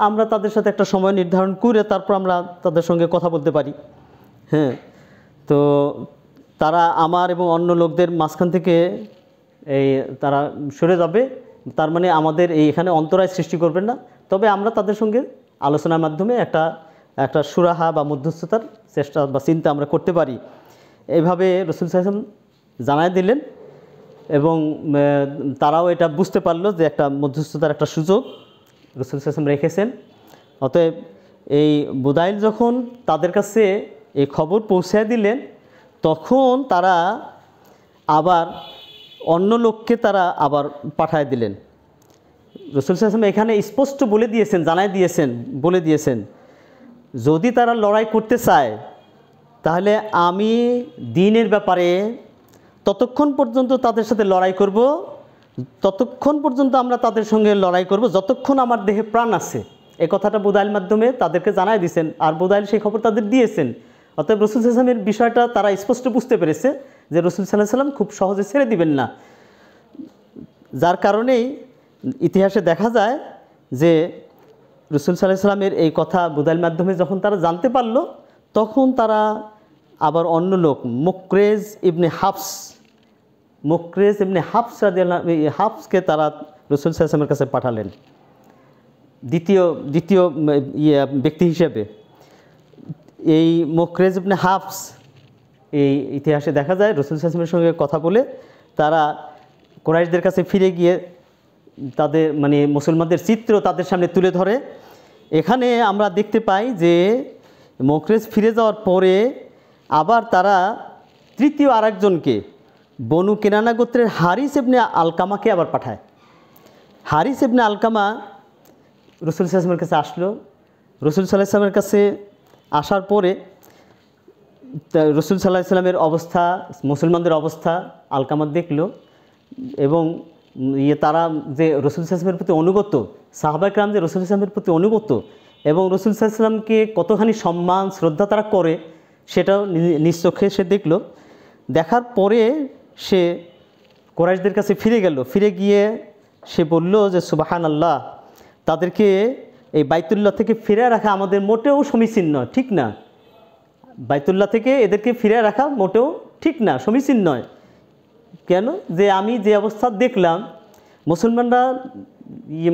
আমরা তাদের সাথে একটা সময় নির্ধারণ করে তারপর আমরা তাদের সঙ্গে কথা বলতে পারি। হ্যাঁ, তো তারা আমার এবং অন্য লোকদের মাঝখান থেকে তারা সরে যাবে, তার মানে আমাদের এখানে অন্তরায় সৃষ্টি করবেন না। তবে আমরা তাদের সঙ্গে আলোচনার মাধ্যমে একটা সুরাহা বা মধ্যস্থতার চেষ্টা বা চিন্তা আমরা করতে পারি। এইভাবে রসুল সাল্লাল্লাহু আলাইহি ওয়াসাল্লাম জানায় দিলেন এবং তারাও এটা বুঝতে পারলো যে একটা মধ্যস্থতার একটা সুযোগ রসুল সাল্লাল্লাহু আলাইহি ওয়াসাল্লাম রেখেছেন। অতএব এই বুদাইল যখন তাদের কাছে এই খবর পৌঁছায় দিলেন, তখন তারা আবার অন্য লোককে আবার পাঠায় দিলেন। রসুল সাল্লাল্লাহু আলাইহি ওয়াসাল্লাম এখানে স্পষ্ট বলে দিয়েছেন যদি তারা লড়াই করতে চায় তাহলে আমি দ্বীনের ব্যাপারে ততক্ষণ পর্যন্ত তাদের সাথে লড়াই করব, ততক্ষণ পর্যন্ত আমরা তাদের সঙ্গে লড়াই করব যতক্ষণ আমার দেহে প্রাণ আছে। এই কথাটা বুদাইল মাধ্যমে তাদেরকে জানাই দিয়েছেন, আর বুদাইল সেই খবর তাদের দিয়েছেন। অতএব রসুল সাল্লাল্লাহু আলাইহি ওয়াসাল্লামের বিষয়টা তারা স্পষ্ট বুঝতে পেরেছে যে রসুল সাল্লাল্লাহু আলাইহি ওয়াসাল্লাম খুব সহজে ছেড়ে দিবেন না। যার কারণেই ইতিহাসে দেখা যায় যে রসুল সাল্লাল্লাহু আলাইহি ওয়াসাল্লামের এই কথা বুদাইল মাধ্যমে যখন তারা জানতে পারল, তখন তারা আবার অন্য লোক মুকরেজ ইবনে হাফসকে তারা রসুল সাল্লাল্লাহু আলাইহি ওয়াসাল্লামের কাছে পাঠালেন দ্বিতীয় ব্যক্তি হিসেবে। এই মুকরেজ ইবনে হাফস, এই ইতিহাসে দেখা যায় রসুল সাল্লাল্লাহু আলাইহি ওয়াসাল্লামের সঙ্গে কথা বলে তারা কুরাইশদের কাছে ফিরে গিয়ে তাদের মুসলমানদের চিত্র তাদের সামনে তুলে ধরে। এখানে আমরা দেখতে পাই যে মুকরেজ ফিরে যাওয়ার পরে আবার তারা তৃতীয় আরেকজনকে বনু কেনানা গোত্রের হারিস ইবনে আলকামাকে আবার পাঠায়। হারিস ইবনে আলকামা রসুল সাল্লাল্লাহু আলাইহি ওয়াসাল্লামের কাছে আসলো। রসুল সাল্লাল্লাহু আলাইহি ওয়াসাল্লামের কাছে আসার পরে রসুল সাল্লাল্লাহু আলাইহি ওয়াসাল্লামের অবস্থা, মুসলমানদের অবস্থা আলকামা দেখলো। এবং তারা যে রসুল সাল্লামের প্রতি অনুগত, সাহাবা একরাম যে রসুল সাল্লামের প্রতি অনুগত এবং রসুল সাল্লামকে কতখানি সম্মান শ্রদ্ধা তারা করে সেটাও নিজ চোখে সে দেখল। দেখার পরে সে কুরাইশদের কাছে ফিরে গেল। ফিরে গিয়ে সে বলল যে সুবহানাল্লাহ, তাদেরকে এই বাইতুল্লাহ থেকে ফিরে রাখা আমাদের মোটেও সমীচীন নয়, ঠিক না। বাইতুল্লাহ থেকে এদেরকে ফিরে রাখা মোটেও ঠিক না, সমীচীন নয়। কেন? যে আমি যে অবস্থা দেখলাম, মুসলমানরা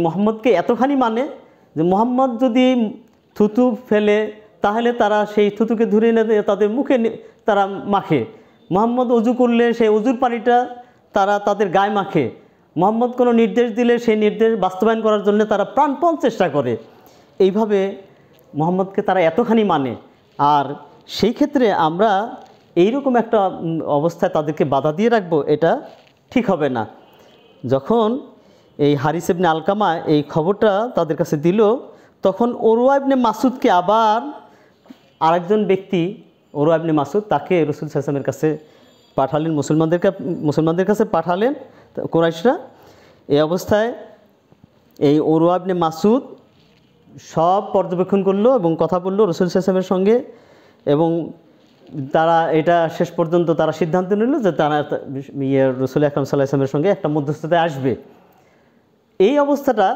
মোহাম্মদকে এতখানি মানে যে মোহাম্মদ যদি থুতু ফেলে তাহলে তারা সেই থুতুকে ধরে এনে তাদের মুখে তারা মাখে। মোহাম্মদ অজু করলে সেই অজুর পানিটা তারা তাদের গায়ে মাখে। মোহাম্মদ কোনো নির্দেশ দিলে সেই নির্দেশ বাস্তবায়ন করার জন্য তারা প্রাণপণ চেষ্টা করে। এইভাবে মোহাম্মদকে তারা এতখানি মানে। আর সেই ক্ষেত্রে আমরা এইরকম একটা অবস্থায় তাদেরকে বাধা দিয়ে রাখবো, এটা ঠিক হবে না। যখন এই হারিস ইবনে আলকামা এই খবরটা তাদের কাছে দিল, তখন উরওয়া ইবনে মাসউদকে আবার আরেকজন ব্যক্তি, উরওয়া ইবনে মাসউদ, তাকে রাসূল সাল্লাল্লাহু আলাইহি ওয়াসাল্লামের কাছে পাঠালেন, মুসলমানদের কাছে পাঠালেন কুরাইশরা। এই অবস্থায় এই উরওয়া ইবনে মাসউদ সব পর্যবেক্ষণ করলো এবং কথা বললো রাসূল সাল্লাল্লাহু আলাইহি ওয়াসাল্লামের সঙ্গে, এবং তারা এটা শেষ পর্যন্ত তারা সিদ্ধান্ত নিল যে তারা রাসূল আকরাম সাল্লাল্লাহু আলাইহি ওয়াসাল্লামের সঙ্গে একটা মধ্যস্থতায় আসবে। এই অবস্থাটা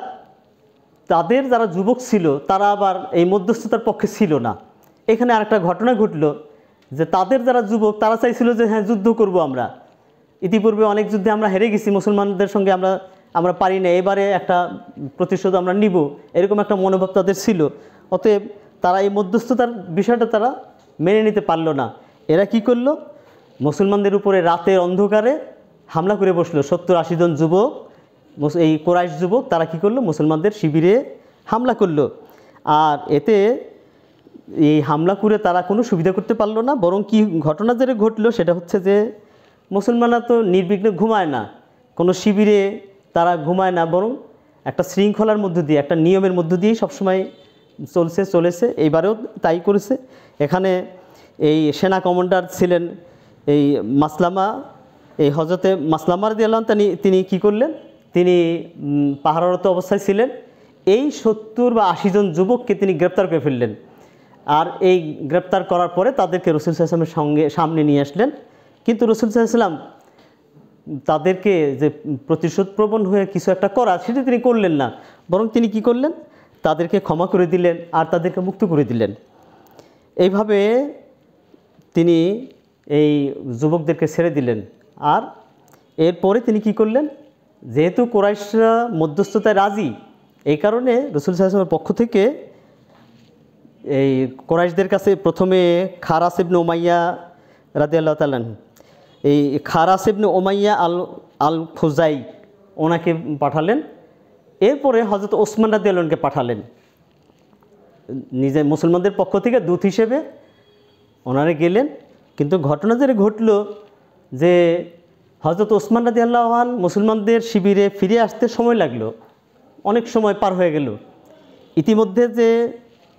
তাদের যারা যুবক ছিল তারা আবার এই মধ্যস্থতার পক্ষে ছিল না। এখানে আরেকটা ঘটনা ঘটল যে তাদের যারা যুবক তারা চাইছিল যে হ্যাঁ যুদ্ধ করব, আমরা ইতিপূর্বে অনেক যুদ্ধে আমরা হেরে গেছি, মুসলমানদের সঙ্গে আমরা পারি না, এবারে একটা প্রতিশোধ আমরা নিব, এরকম একটা মনোভাব তাদের ছিল। অতএব তারা এই মধ্যস্থতার বিষয়টা তারা মেনে নিতে পারল না। এরা কি করলো? মুসলমানদের উপরে রাতের অন্ধকারে হামলা করে বসলো। 70-80 জন যুবক, এই কুরাইশ যুবক, তারা কি করলো? মুসলমানদের শিবিরে হামলা করলো। আর এতে এই হামলা করে তারা কোনো সুবিধা করতে পারলো না, বরং কি ঘটনা যেটা ঘটলো সেটা হচ্ছে যে মুসলমানরা তো নির্বিঘ্নে ঘুমায় না, কোনো শিবিরে তারা ঘুমায় না, বরং একটা শৃঙ্খলার মধ্য দিয়ে, একটা নিয়মের মধ্য দিয়েই সবসময় চলেছে। এইবারেও তাই করেছে। এখানে এই সেনা কমান্ডার ছিলেন এই মাসলামা, এই হজরতে মাসলামা রাদিয়াল্লাহু আনহু। তিনি কি করলেন? তিনি পাহারারত অবস্থায় ছিলেন। এই 70 বা 80 জন যুবককে তিনি গ্রেপ্তার করে ফেললেন। আর এই গ্রেপ্তার করার পরে তাদেরকে রাসূল সাল্লাল্লাহু আলাইহি ওয়াসাল্লামের সামনে নিয়ে আসলেন। কিন্তু রাসূল সাল্লাল্লাহু আলাইহি ওয়াসাল্লাম তাদেরকে যে প্রতিশোধপ্রবণ হয়ে কিছু একটা করা, সেটা তিনি করলেন না, বরং তিনি কি করলেন? তাদেরকে ক্ষমা করে দিলেন আর তাদেরকে মুক্ত করে দিলেন। এইভাবে তিনি এই যুবকদেরকে ছেড়ে দিলেন। আর এরপরে তিনি কি করলেন? যেহেতু কুরাইশরা মধ্যস্থতায় রাজি, এই কারণে রাসূল সাল্লাল্লাহু আলাইহি ওয়াসাল্লামের পক্ষ থেকে এই কুরাইশদের কাছে প্রথমে খারাস ইবনে উমাইয়া রাদিয়াল্লাহু তাআলা, এই খারাস ইবনে উমাইয়া আল খুজাই, ওনাকে পাঠালেন। এরপরে হযরত ওসমান রাদিয়াল্লাহু আনহুকে পাঠালেন নিজে মুসলমানদের পক্ষ থেকে দূত হিসেবে। ওনারা গেলেন, কিন্তু ঘটনা যেটা ঘটল যে হযরত ওসমান রাদিয়াল্লাহু আনহু মুসলমানদের শিবিরে ফিরে আসতে সময় লাগলো, অনেক সময় পার হয়ে গেল। ইতিমধ্যে যে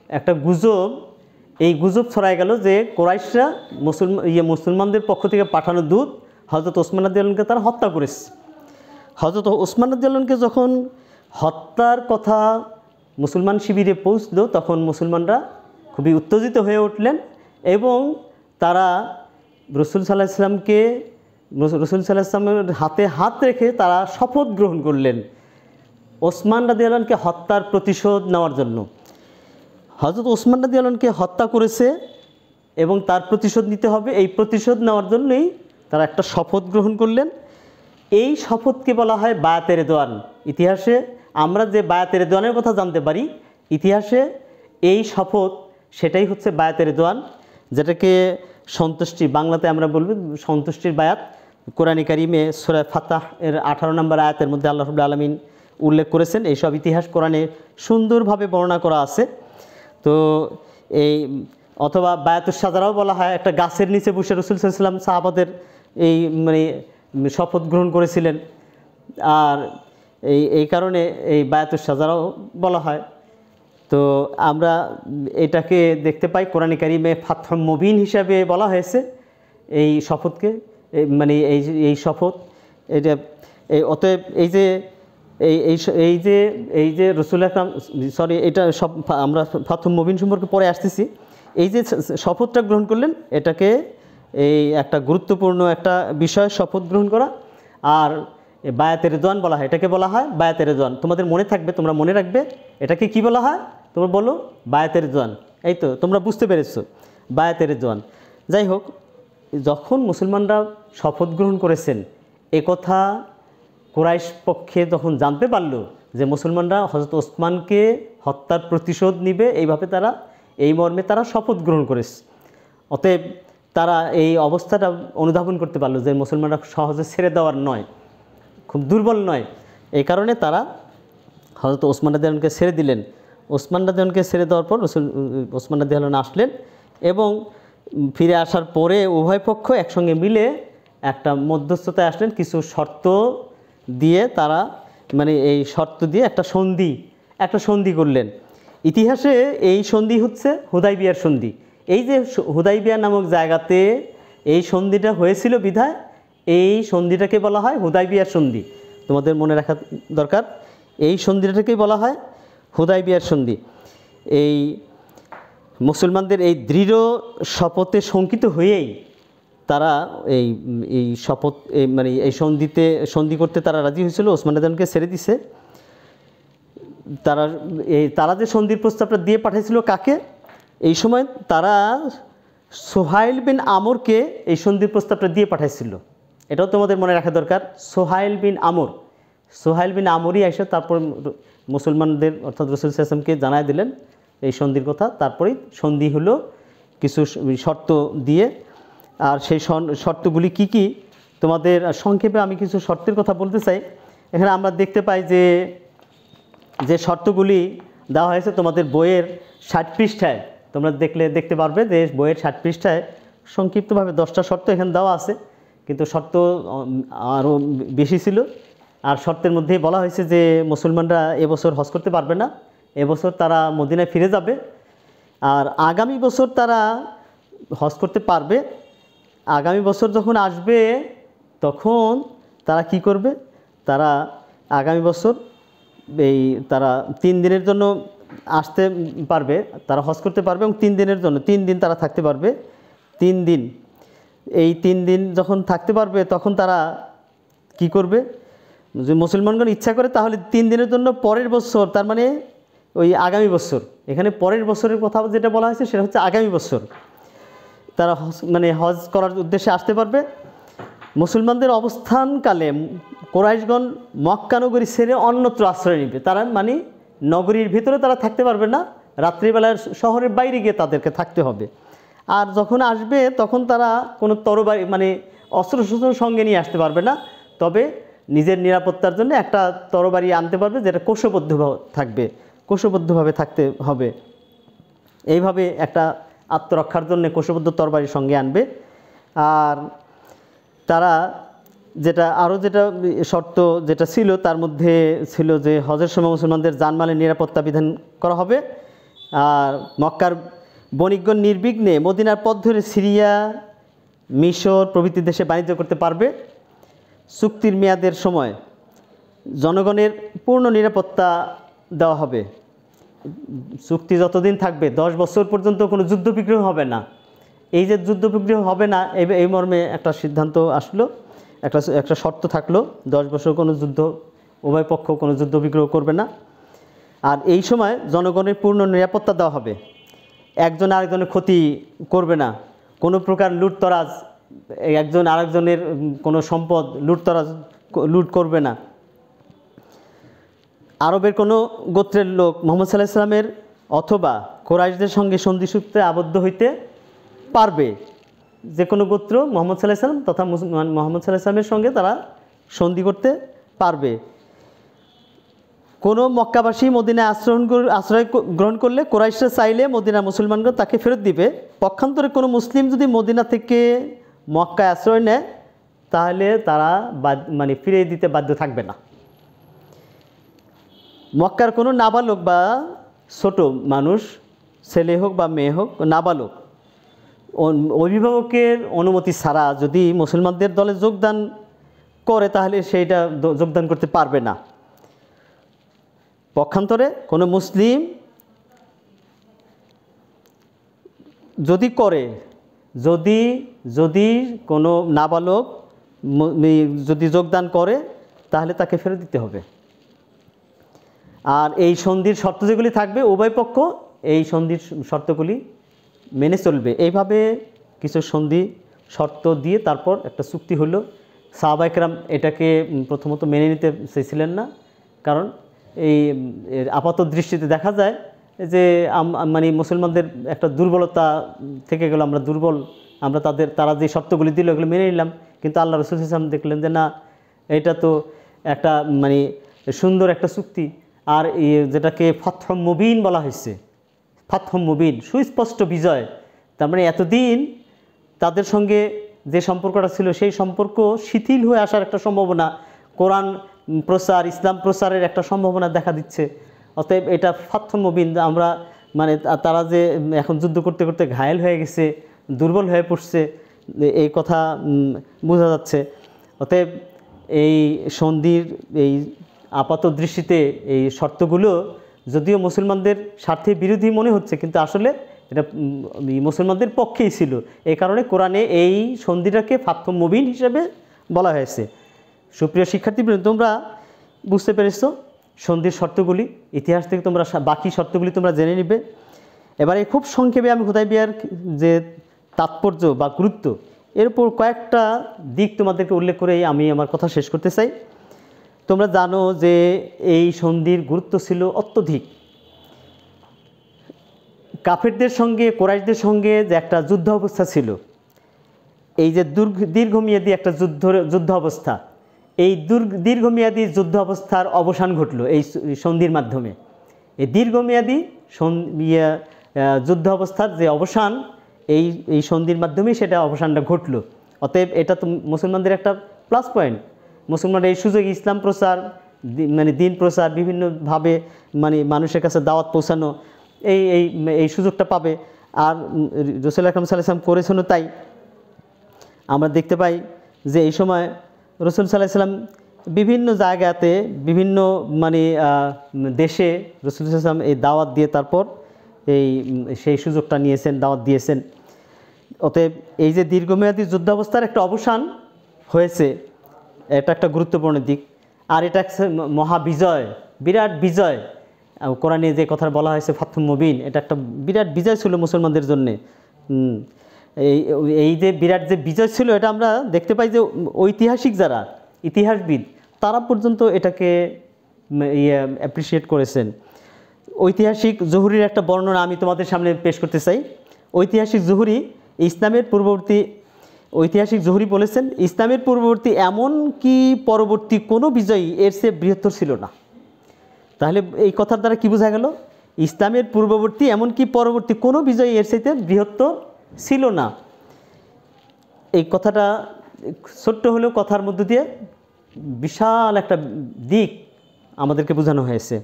একটা গুজব, এই গুজব ছড়ায় গেল যে কুরাইশরা মুসলমানদের পক্ষ থেকে পাঠানো দূত হযরত ওসমান রাদিয়াল্লাহু আনহুকে তারা হত্যা করেছে। হযরত ওসমান রাদিয়াল্লাহু আনহুকে যখন হত্যার কথা মুসলমান শিবিরে পৌঁছলো, তখন মুসলমানরা খুবই উত্তেজিত হয়ে উঠলেন এবং তারা রাসূল সাল্লাল্লাহু আলাইহি ওয়াসাল্লামের হাতে হাত রেখে তারা শপথ গ্রহণ করলেন ওসমান রাদিয়াল্লাহু আনহুকে হত্যার প্রতিশোধ নেওয়ার জন্য। হযরত ওসমান রাদিয়াল্লাহু আনহুকে হত্যা করেছে এবং তার প্রতিশোধ নিতে হবে, এই প্রতিশোধ নেওয়ার জন্যই তারা একটা শপথ গ্রহণ করলেন। এই শপথকে বলা হয় বায়াতে রিদওয়ান। ইতিহাসে আমরা যে বায়াতে রিদওয়ানের কথা জানতে পারি, ইতিহাসে এই শপথ সেটাই হচ্ছে বায়াতে রিদওয়ান, যেটাকে সন্তুষ্টি, বাংলাতে আমরা বলবো সন্তুষ্টির বায়াত। কোরআনে কারিমে সূরা ফাতাহ এর 18 নম্বর আয়াতের মধ্যে আল্লাহ রাব্বুল আলামিন উল্লেখ করেছেন। এইসব ইতিহাস কোরআনে সুন্দরভাবে বর্ণনা করা আছে। তো এই অথবা বায়াতুস সাজারাও বলা হয়, একটা গাছের নিচে বসে রাসূল সাল্লাল্লাহু আলাইহি ওয়াসাল্লাম সাহাবাদের এই শপথ গ্রহণ করেছিলেন। আর এই কারণে এই বায়াতুস সাজারাও বলা হয়। তো আমরা এটাকে দেখতে পাই কোরআনে কারিমে ফাতহুম মুবিন হিসাবে বলা হয়েছে এই শপথকে, এই শপথ এটা অতএব এই যে রসুল আকরাম, সরি এটা সব আমরা ফাতুহ মুবিন সম্পর্কে পরে আসতেছি। এই যে শপথটা গ্রহণ করলেন, এটাকে একটা গুরুত্বপূর্ণ একটা বিষয়, শপথ গ্রহণ করা। আর বায়াতে রিদওয়ান বলা হয়, এটাকে বলা হয় বায়াতে রিদওয়ান। তোমাদের মনে থাকবে, তোমরা মনে রাখবে এটাকে কি বলা হয়, তোমরা বলো বায়াতে রিদওয়ান। এই তো তোমরা বুঝতে পেরেছো, বায়াতে রিদওয়ান। যাই হোক, যখন মুসলমানরা শপথ গ্রহণ করেছেন, কথা কুরাইশ পক্ষে যখন জানতে পারল যে মুসলমানরা হযরত ওসমানকে হত্যার প্রতিশোধ নিবে, এইভাবে তারা এই মর্মে তারা শপথ গ্রহণ করেছে। অতএব তারা এই অবস্থাটা অনুধাবন করতে পারলো যে মুসলমানরা সহজে ছেড়ে দেওয়ার নয়, খুব দুর্বল নয়। এই কারণে তারা হযরত ওসমান রাদিয়াল্লাহু আনহুকে ছেড়ে দিলেন। ওসমান রাদিয়াল্লাহু আনহুকে ছেড়ে দেওয়ার পর ওসমান রাদিয়াল্লাহু আনহু আসলেন এবং ফিরে আসার পরে উভয় পক্ষ একসঙ্গে মিলে একটা মধ্যস্থতায় আসলেন। কিছু শর্ত দিয়ে তারা, মানে এই শর্ত দিয়ে একটা সন্ধি করলেন। ইতিহাসে এই সন্ধি হচ্ছে হুদাইবিয়ার সন্ধি। এই যে হুদাইবিয়া নামক জায়গাতে এই সন্ধিটা হয়েছিল বিধায় এই সন্ধিটাকে বলা হয় হুদাইবিয়ার সন্ধি। তোমাদের মনে রাখা দরকার, এই সন্ধিটাকেই বলা হয় হুদাইবিয়ার সন্ধি। এই মুসলমানদের এই দৃঢ় শপথে শঙ্কিত হয়েই তারা এই শপথ, মানে এই সন্ধি করতে তারা রাজি হয়েছিল। ওসমান রাদিয়াল্লাহু আনহুকে ছেড়ে দিছে। তারা যে সন্ধির প্রস্তাবটা দিয়ে পাঠিয়েছিল কাকে, এই সময় তারা সোহাইল বিন আমরকে এই সন্ধির প্রস্তাবটা দিয়ে পাঠাইছিল। এটাও তোমাদের মনে রাখা দরকার। সোহাইল বিন আমরই এসে তারপর মুসলমানদের অর্থাৎ রাসূল সাল্লাল্লাহু আলাইহি ওয়াসাল্লামকে জানায় দিলেন এই সন্ধির কথা। তারপরেই সন্ধি হলো কিছু শর্ত দিয়ে। আর সেই শর্তগুলি কি কি, তোমাদের সংক্ষেপে আমি কিছু শর্তের কথা বলতে চাই। এখানে আমরা দেখতে পাই যে শর্তগুলি দেওয়া হয়েছে তোমাদের বইয়ের 60 পৃষ্ঠায়। তোমরা দেখতে পারবে যে বইয়ের 60 পৃষ্ঠায় সংক্ষিপ্তভাবে 10টা শর্ত এখানে দেওয়া আছে, কিন্তু শর্ত আরও বেশি ছিল। আর শর্তের মধ্যেই বলা হয়েছে যে মুসলমানরা এবছর হজ করতে পারবে না, এবছর তারা মদিনায় ফিরে যাবে। আর আগামী বছর তারা হজ করতে পারবে। আগামী বছর যখন আসবে তখন তারা কি করবে, তারা আগামী বছর তারা 3 দিনের জন্য আসতে পারবে, তারা হজ করতে পারবে এবং 3 দিনের জন্য 3 দিন তারা থাকতে পারবে। 3 দিন, এই 3 দিন যখন থাকতে পারবে তখন তারা কি করবে, যদি মুসলমানগণ ইচ্ছা করে তাহলে 3 দিনের জন্য পরের বছর, তার মানে ওই আগামী বছর, এখানে পরের বছরের কথা যেটা বলা হয়েছে সেটা হচ্ছে আগামী বছর তারা হজ করার উদ্দেশ্যে আসতে পারবে। মুসলমানদের অবস্থানকালে কুরাইশগণ মক্কা নগরী ছেড়ে অন্যত্র আশ্রয় নেবে। তারা মানে নগরীর ভিতরে তারা থাকতে পারবে না, রাত্রিবেলার শহরের বাইরে গিয়ে তাদেরকে থাকতে হবে। আর যখন আসবে তখন তারা কোনো তরবারি অস্ত্রশস্ত্র সঙ্গে নিয়ে আসতে পারবে না, তবে নিজের নিরাপত্তার জন্য একটা তরবারি আনতে পারবে যেটা কোষবদ্ধভাবে থাকতে হবে। এইভাবে একটা আত্মরক্ষার জন্য কোষবদ্ধ তরবারি সঙ্গে আনবে। আর তারা যেটা শর্ত ছিল তার মধ্যে ছিল যে হজের সময় মুসলমানদের জানমালের নিরাপত্তা বিধান করা হবে। আর মক্কার বণিকগণ নির্বিঘ্নে মদিনার পথ ধরে সিরিয়া, মিশর প্রভৃতি দেশে বাণিজ্য করতে পারবে। চুক্তির মেয়াদের সময় জনগণের পূর্ণ নিরাপত্তা দেওয়া হবে। চুক্তি যতদিন থাকবে 10 বছর পর্যন্ত কোনো যুদ্ধবিগ্রহ হবে না। এই যে যুদ্ধবিগ্রহ হবে না, এই মর্মে একটা সিদ্ধান্ত আসলো, একটা শর্ত থাকলো, 10 বছর কোনো উভয় পক্ষ কোনো যুদ্ধবিগ্রহ করবে না। আর এই সময় জনগণের পূর্ণ নিরাপত্তা দেওয়া হবে, একজন আরেকজনের ক্ষতি করবে না, কোনো প্রকার লুটতরাজ, একজন আরেকজনের কোনো সম্পদ লুট করবে না। আরবের কোনো গোত্রের লোক মুহাম্মদ সাল্লাল্লাহু আলাইহি ওয়াসাল্লামের অথবা কুরাইশদের সঙ্গে সন্ধি সূত্রে আবদ্ধ হইতে পারবে। যে কোনো গোত্র মুহাম্মদ সাল্লাল্লাহু আলাইহি ওয়াসাল্লাম তথা মুহাম্মদ সাল্লাল্লাহু আলাইহি ওয়াসাল্লামের সঙ্গে তারা সন্ধি করতে পারবে। কোনো মক্কাবাসী মদিনায় আশ্রয় গ্রহণ করলে কুরাইশরা চাইলে মদিনার মুসলমানগণ তাকে ফেরত দিবে। পক্ষান্তরে কোনো মুসলিম যদি মদিনা থেকে মক্কায় আশ্রয় নেয় তাহলে তারা ফিরিয়ে দিতে বাধ্য থাকবে না। মক্কার কোনো নাবালক বা ছোট মানুষ, ছেলে হোক বা মেয়ে হোক, নাবালক অভিভাবকের অনুমতি ছাড়া যদি মুসলমানদের দলে যোগদান করে তাহলে সেইটা যোগদান করতে পারবে না। পক্ষান্তরে কোনো মুসলিম যদি করে, যদি কোনো নাবালক যদি যোগদান করে তাহলে তাকে ফেরত দিতে হবে। আর এই সন্ধির শর্ত যেগুলি থাকবে উভয় পক্ষ এই সন্ধির শর্তগুলি মেনে চলবে। এইভাবে কিছু সন্ধি শর্ত দিয়ে তারপর একটা চুক্তি হলো। সাহাবা একরাম এটাকে প্রথমত মেনে নিতে চেয়েছিলেন না, কারণ এই আপাত দৃষ্টিতে দেখা যায় যে মানে মুসলমানদের একটা দুর্বলতা থেকে গেল, আমরা দুর্বল, আমরা তারা যে শর্তগুলি দিল এগুলো মেনে নিলাম। কিন্তু আল্লাহ রাসূল সাল্লাল্লাহু আলাইহি ওয়াসাল্লাম দেখলেন যে না, এটা তো একটা মানে সুন্দর একটা চুক্তি। আর যেটাকে ফাতহুম মুবিন বলা হয়েছে, ফাতহুম মুবিন সুস্পষ্ট বিজয়। তার মানে এতদিন তাদের সঙ্গে যে সম্পর্কটা ছিল সেই সম্পর্ক শিথিল হয়ে আসার একটা সম্ভাবনা, কোরআন প্রচার, ইসলাম প্রচারের একটা সম্ভাবনা দেখা দিচ্ছে। অতএব এটা ফাতহুম মুবিন। আমরা মানে তারা যে এখন যুদ্ধ করতে করতে ঘায়েল হয়ে গেছে, দুর্বল হয়ে পড়ছে, এই কথা বোঝা যাচ্ছে। অতএব এই সন্ধির এই আপাত দৃষ্টিতে এই শর্তগুলো যদিও মুসলমানদের স্বার্থে বিরোধী মনে হচ্ছে, কিন্তু আসলে এটা মুসলমানদের পক্ষেই ছিল। এই কারণে কোরআনে এই সন্ধিটাকে ফাতহুম মুবিন হিসেবে বলা হয়েছে। সুপ্রিয় শিক্ষার্থীবৃন্দ, তোমরা বুঝতে পেরেছো সন্ধির শর্তগুলি। ইতিহাস থেকে তোমরা বাকি শর্তগুলি তোমরা জেনে নিবে। এবারে খুব সংক্ষেপে আমি হুদায়বিয়ার যে তাৎপর্য বা গুরুত্ব এর উপর কয়েকটা দিক তোমাদেরকে উল্লেখ করে আমি আমার কথা শেষ করতে চাই। তোমরা জানো যে এই সন্ধির গুরুত্ব ছিল অত্যধিক। কাফেরদের সঙ্গে কোরাইশদের সঙ্গে যে একটা যুদ্ধ অবস্থা ছিল, এই যে দীর্ঘমেয়াদী একটা যুদ্ধ অবস্থা, এই দীর্ঘমেয়াদী যুদ্ধ অবস্থার অবসান ঘটলো এই সন্ধির মাধ্যমে। এই দীর্ঘমেয়াদী যুদ্ধ অবস্থার যে অবসান এই সন্ধির মাধ্যমেই সেটা অবসানটা ঘটলো। অতএব এটা তো মুসলমানদের একটা প্লাস পয়েন্ট। মুসলমানরা এই সুযোগে ইসলাম প্রচার, মানে দিন প্রচার, বিভিন্নভাবে মানে মানুষের কাছে দাওয়াত পৌঁছানো, এই সুযোগটা পাবে। আর রাসূল আকরাম সাল্লাল্লাহু আলাইহি ওয়াসাল্লাম করেছেনও তাই। আমরা দেখতে পাই যে এই সময় রাসূল সাল্লাল্লাহু আলাইহি ওয়াসাল্লাম বিভিন্ন জায়গাতে, বিভিন্ন মানে দেশে রাসূল সাল্লাল্লাহু আলাইহি ওয়াসাল্লাম এই দাওয়াত দিয়ে তারপর সেই সুযোগটা নিয়েছেন, দাওয়াত দিয়েছেন। অতএব এই যে দীর্ঘমেয়াদী যুদ্ধাবস্থার একটা অবসান হয়েছে, এটা একটা গুরুত্বপূর্ণ দিক। আর এটা মহাবিজয়, বিরাট বিজয়। কোরআনে যে কথা বলা হয়েছে ফাতহুম মুবিন, এটা একটা বিরাট বিজয় ছিল মুসলমানদের জন্যে। এই যে বিরাট যে বিজয় ছিল, এটা আমরা দেখতে পাই যে ঐতিহাসিক যারা ইতিহাসবিদ তারা পর্যন্ত এটাকে অ্যাপ্রিসিয়েট করেছেন। ঐতিহাসিক জহুরির একটা বর্ণনা আমি তোমাদের সামনে পেশ করতে চাই। ঐতিহাসিক জহুরি বলেছেন, ইসলামের পূর্ববর্তী এমন কি পরবর্তী কোনো বিজয়ী এর চেয়ে বৃহত্তর ছিল না। তাহলে এই কথার দ্বারা কি বোঝা গেল? ইসলামের পূর্ববর্তী এমনকি পরবর্তী কোনো বিজয়ী এর চাইতে বৃহত্তর ছিল না। এই কথাটা ছোট্ট হলেও কথার মধ্য দিয়ে বিশাল একটা দিক আমাদেরকে বোঝানো হয়েছে।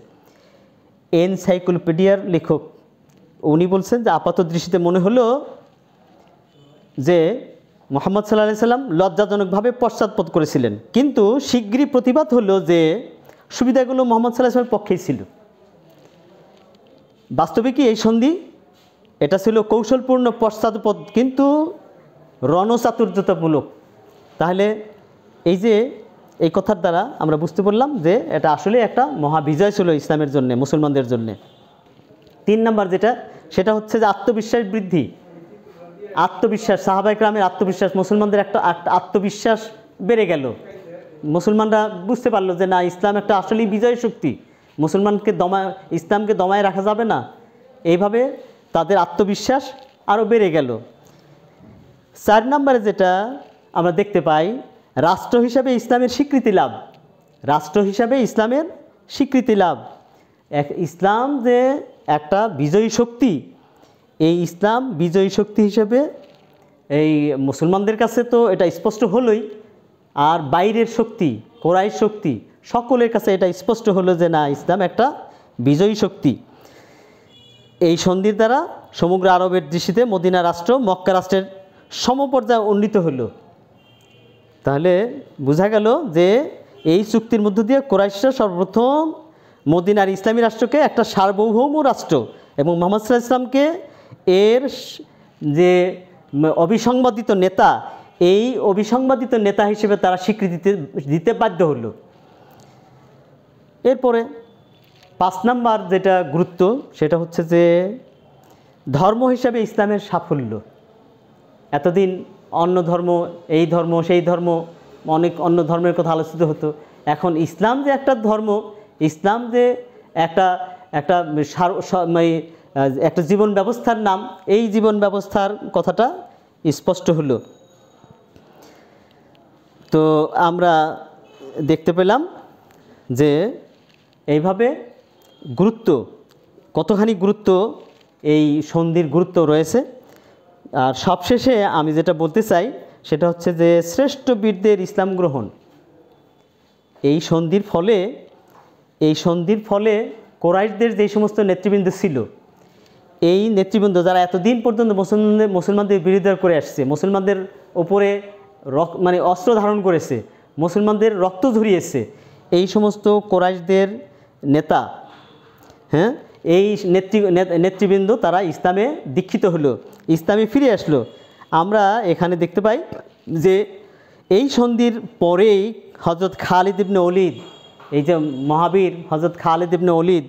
এনসাইক্লোপিডিয়ার লেখক উনি বলছেন যে আপাত দৃষ্টিতে মনে হলো যে মুহাম্মদ সাল্লাল্লাহু আলাইহি সাল্লাম লজ্জাজনকভাবে পশ্চাৎপদ করেছিলেন, কিন্তু শীঘ্রই প্রতিবাদ হলো যে সুবিধাগুলো মুহাম্মদ সাল্লাল্লাহু আলাইহি সাল্লামের পক্ষেই ছিল। বাস্তবে কি এই সন্ধি এটা ছিল কৌশলপূর্ণ পশ্চাৎপদ, কিন্তু রণচাতুর্যতামূলক। তাহলে এই কথার দ্বারা আমরা বুঝতে পারলাম যে এটা আসলে একটা মহাবিজয় ছিল ইসলামের জন্য, মুসলমানদের জন্য। 3 নাম্বার যেটা, সেটা হচ্ছে যে আত্মবিশ্বাস বৃদ্ধি। আত্মবিশ্বাস, সাহাবা ইকরামের আত্মবিশ্বাস, মুসলমানদের একটা আত্মবিশ্বাস বেড়ে গেল। মুসলমানরা বুঝতে পারলো যে না, ইসলাম একটা আসলেই বিজয় শক্তি, ইসলামকে দমায় রাখা যাবে না। এইভাবে তাদের আত্মবিশ্বাস আরও বেড়ে গেল। 4 নম্বরে যেটা আমরা দেখতে পাই, রাষ্ট্র হিসাবে ইসলামের স্বীকৃতি লাভ। রাষ্ট্র হিসাবে ইসলামের স্বীকৃতি লাভ। ইসলাম যে একটা বিজয়ী শক্তি, এই ইসলাম বিজয়ী শক্তি হিসেবে এই মুসলমানদের কাছে তো এটা স্পষ্ট হলোই, আর বাইরের শক্তি, কোরাইশ শক্তি, সকলের কাছে এটা স্পষ্ট হলো যে না, ইসলাম একটা বিজয়ী শক্তি। এই সন্ধির দ্বারা সমগ্র আরবের দৃষ্টিতে মদিনা রাষ্ট্র মক্কা রাষ্ট্রের সমপর্যায়ে উন্নীত হলো। তাহলে বোঝা গেল যে এই চুক্তির মধ্য দিয়ে কুরাইশরা সর্বপ্রথম মদিনার ইসলামী রাষ্ট্রকে একটা সার্বভৌম রাষ্ট্র এবং মুহাম্মদ সাল্লাল্লাহু আলাইহি ওয়াসাল্লামকে এর যে অবিসংবাদিত নেতা, এই অবিসংবাদিত নেতা হিসেবে তারা স্বীকৃতি দিতে বাধ্য হলো। এরপরে 5 নাম্বার যেটা গুরুত্ব, সেটা হচ্ছে যে ধর্ম হিসাবে ইসলামের সাফল্য। এতদিন অন্য ধর্ম, এই ধর্ম, সেই ধর্ম, অনেক অন্য ধর্মের কথা আলোচিত হতো। এখন ইসলাম যে একটা ধর্ম, ইসলাম যে একটা একটা একটা জীবন ব্যবস্থার নাম, এই জীবন ব্যবস্থার কথাটা স্পষ্ট হলো। তো আমরা দেখতে পেলাম যে এইভাবে গুরুত্ব, কতখানি গুরুত্ব, এই সন্ধির গুরুত্ব রয়েছে। আর সবশেষে আমি যেটা বলতে চাই সেটা হচ্ছে যে শ্রেষ্ঠ বীরদের ইসলাম গ্রহণ। এই সন্ধির ফলে কুরাইশদের যে সমস্ত নেতৃবৃন্দ ছিল, এই নেতৃবৃন্দ যারা এতদিন পর্যন্ত মুসলমানদের বিরোধিতা করে আসছে, মুসলমানদের ওপরে অস্ত্র ধারণ করেছে, মুসলমানদের রক্ত ঝরিয়েছে, এই সমস্ত কুরাইশদের নেতা, হ্যাঁ, এই নেতৃবৃন্দ তারা ইসলামে দীক্ষিত হলো, ইসলামে ফিরে আসলো। আমরা এখানে দেখতে পাই যে এই সন্ধির পরেই হযরত খালিদ ইবনে ওলীদ, এই যে মহাবীর হযরত খালিদ ইবনে ওলীদ,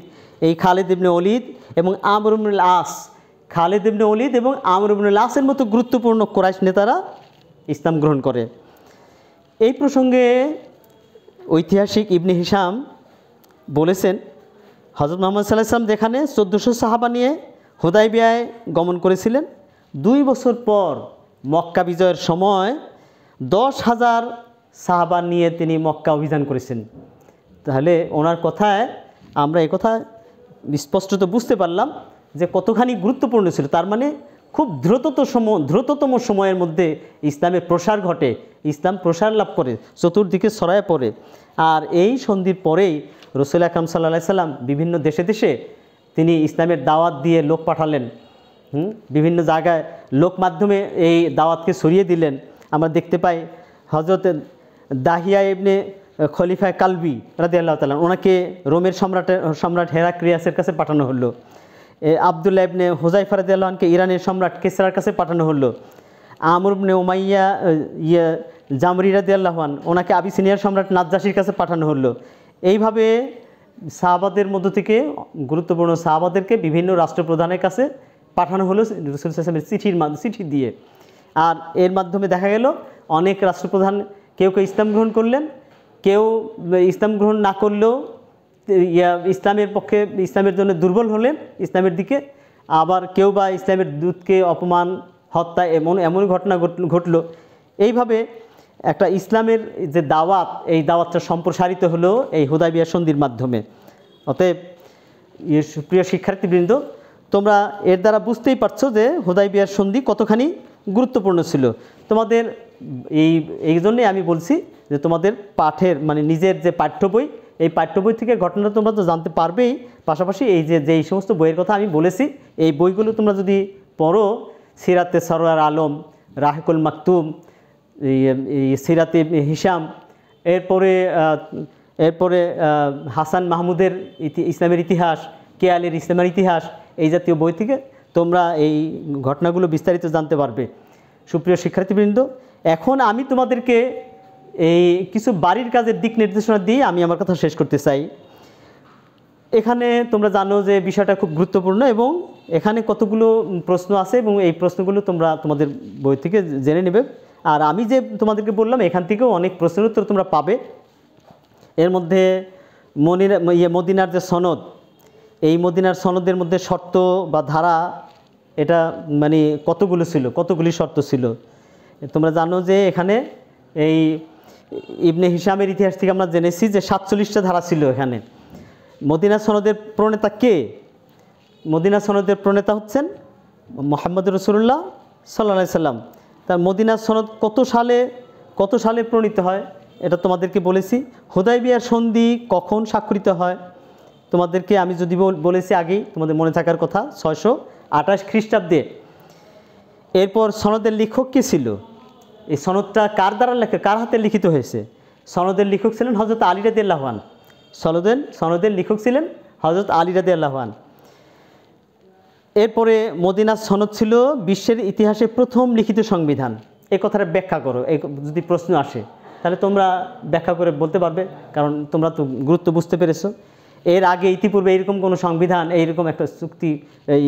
এই খালিদ ইবনে ওলীদ এবং আমর ইবনুল আস, খালিদ ইবনে ওলীদ এবং আমর ইবনুল আসের মতো গুরুত্বপূর্ণ কুরাইশ নেতারা ইসলাম গ্রহণ করে। এই প্রসঙ্গে ঐতিহাসিক ইবনে হিশাম বলেছেন, হযরত মুহাম্মদ সাল্লাল্লাহু আলাইহি ওয়াসাল্লাম যেখানে 1400 সাহাবা নিয়ে হুদায়বিয়ায় গমন করেছিলেন, 2 বছর পর মক্কা বিজয়ের সময় 10,000 সাহাবা নিয়ে তিনি মক্কা অভিযান করেছেন। তাহলে ওনার কথায় আমরা এই কথা স্পষ্টত বুঝতে পারলাম যে কতখানি গুরুত্বপূর্ণ ছিল। তার মানে খুব দ্রুততম সময়ের মধ্যে ইসলামের প্রসার ঘটে, ইসলাম প্রসার লাভ করে, চতুর্দিকে ছড়ায় পড়ে। আর এই সন্ধির পরেই রাসূল আকরাম সাল্লাল্লাহু আলাইহি সাল্লাম বিভিন্ন দেশে দেশে তিনি ইসলামের দাওয়াত দিয়ে লোক পাঠালেন, বিভিন্ন জায়গায় লোক মাধ্যমে এই দাওয়াতকে ছড়িয়ে দিলেন। আমরা দেখতে পাই হযরত দাহিয়া ইবনে খলিফা কালবি রাদিয়াল্লাহু তাআলা, ওনাকে রোমের সম্রাট হেরাক্লিয়াসের কাছে পাঠানো হলো। আবদুল্লাহ ইবনে হুযায়ফা রাদিয়াল্লাহু আনহুকে ইরানের সম্রাট কিসরার কাছে পাঠানো হলো। আমর ইবনে উমাইয়া জামরি রাদিয়াল্লাহু আনহু, ওনাকে আবিসিনিয়ার সম্রাট নাজ্জাশির কাছে পাঠানো হলো। এইভাবে সাহাবাদের মধ্য থেকে গুরুত্বপূর্ণ সাহাবাদেরকে বিভিন্ন রাষ্ট্রপ্রধানের কাছে পাঠানো হলো রাসূল সাল্লাল্লাহু আলাইহি ওয়াসাল্লামের চিঠি দিয়ে। আর এর মাধ্যমে দেখা গেল অনেক রাষ্ট্রপ্রধান কেউ ইসলাম গ্রহণ করলেন, কেউ ইসলাম গ্রহণ না করলেও ইসলামের পক্ষে, ইসলামের জন্য দুর্বল হলেন ইসলামের দিকে। আবার কেউ বা ইসলামের দূতকে অপমান, হত্যা, এমন ঘটনা ঘটলো। এইভাবে একটা ইসলামের যে দাওয়াত, এই দাওয়াতটা সম্প্রসারিত হলো এই হুদায়বিয়া সন্ধির মাধ্যমে। অতএব প্রিয় শিক্ষার্থীবৃন্দ, তোমরা এর দ্বারা বুঝতেই পারছো যে হুদায়বিয়ার সন্ধি কতখানি গুরুত্বপূর্ণ ছিল। তোমাদের এই জন্যই আমি বলছি যে তোমাদের পাঠের নিজের যে পাঠ্য বই, এই পাঠ্য বই থেকে ঘটনা তোমরা তো জানতে পারবেই, পাশাপাশি এই সমস্ত বইয়ের কথা আমি বলেছি, এই বইগুলো তোমরা যদি পড়ো, সিরাতে সরওয়ার আলম, রাহিকুল মাকতুম, সিরাতে হিশাম, এরপরে হাসান মাহমুদের ইসলামের ইতিহাস, কে আলীর ইসলামের ইতিহাস, এই জাতীয় বই থেকে তোমরা এই ঘটনাগুলো বিস্তারিত জানতে পারবে। সুপ্রিয় শিক্ষার্থীবৃন্দ, এখন আমি তোমাদেরকে এই কিছু বাড়ির কাজের দিক নির্দেশনা দিয়ে আমি আমার কথা শেষ করতে চাই। এখানে তোমরা জানো যে বিষয়টা খুব গুরুত্বপূর্ণ এবং এখানে কতগুলো প্রশ্ন আছে এবং এই প্রশ্নগুলো তোমরা তোমাদের বই থেকে জেনে নেবে। আর আমি যে তোমাদেরকে বললাম এখান থেকেও অনেক প্রশ্নের উত্তর তোমরা পাবে। এর মধ্যে মদিনার যে সনদ, এই মদিনার সনদের মধ্যে শর্ত বা ধারা, এটা কতগুলি শর্ত ছিল। তোমরা জানো যে এখানে এই ইবনে হিশামের ইতিহাস থেকে আমরা জেনেছি যে 47টা ধারা ছিল এখানে। মদিনা সনদের প্রণেতা কে? মদিনা সনদের প্রণেতা হচ্ছেন মুহাম্মদ রাসূলুল্লাহ সাল্লাল্লাহু আলাইহি সাল্লাম। তার মদিনা সনদ কত সালে প্রণীত হয় এটা তোমাদেরকে বলেছি। হুদায়বিয়ার সন্ধি কখন স্বাক্ষরিত হয় তোমাদেরকে আমি যদি বলেছি আগেই, তোমাদের মনে থাকার কথা, 628 খ্রিস্টাব্দে। এরপর সনদের লেখক কে ছিল? এই সনদটা কার দ্বারা লেখা, কার হাতে লিখিত হয়েছে? সনদের লেখক ছিলেন হযরত আলী রাদিয়াল্লাহু আনহু। সনদের লেখক ছিলেন হযরত আলী রাদিয়াল্লাহু আনহু। এরপরে মদিনার সনদ ছিল বিশ্বের ইতিহাসে প্রথম লিখিত সংবিধান। এই কথাটা ব্যাখ্যা করো, এই যদি প্রশ্ন আসে তাহলে তোমরা ব্যাখ্যা করে বলতে পারবে, কারণ তোমরা তো গুরুত্ব বুঝতে পেরেছো। এর আগে ইতিপূর্বে এরকম কোনো সংবিধান, এইরকম একটা চুক্তি, এই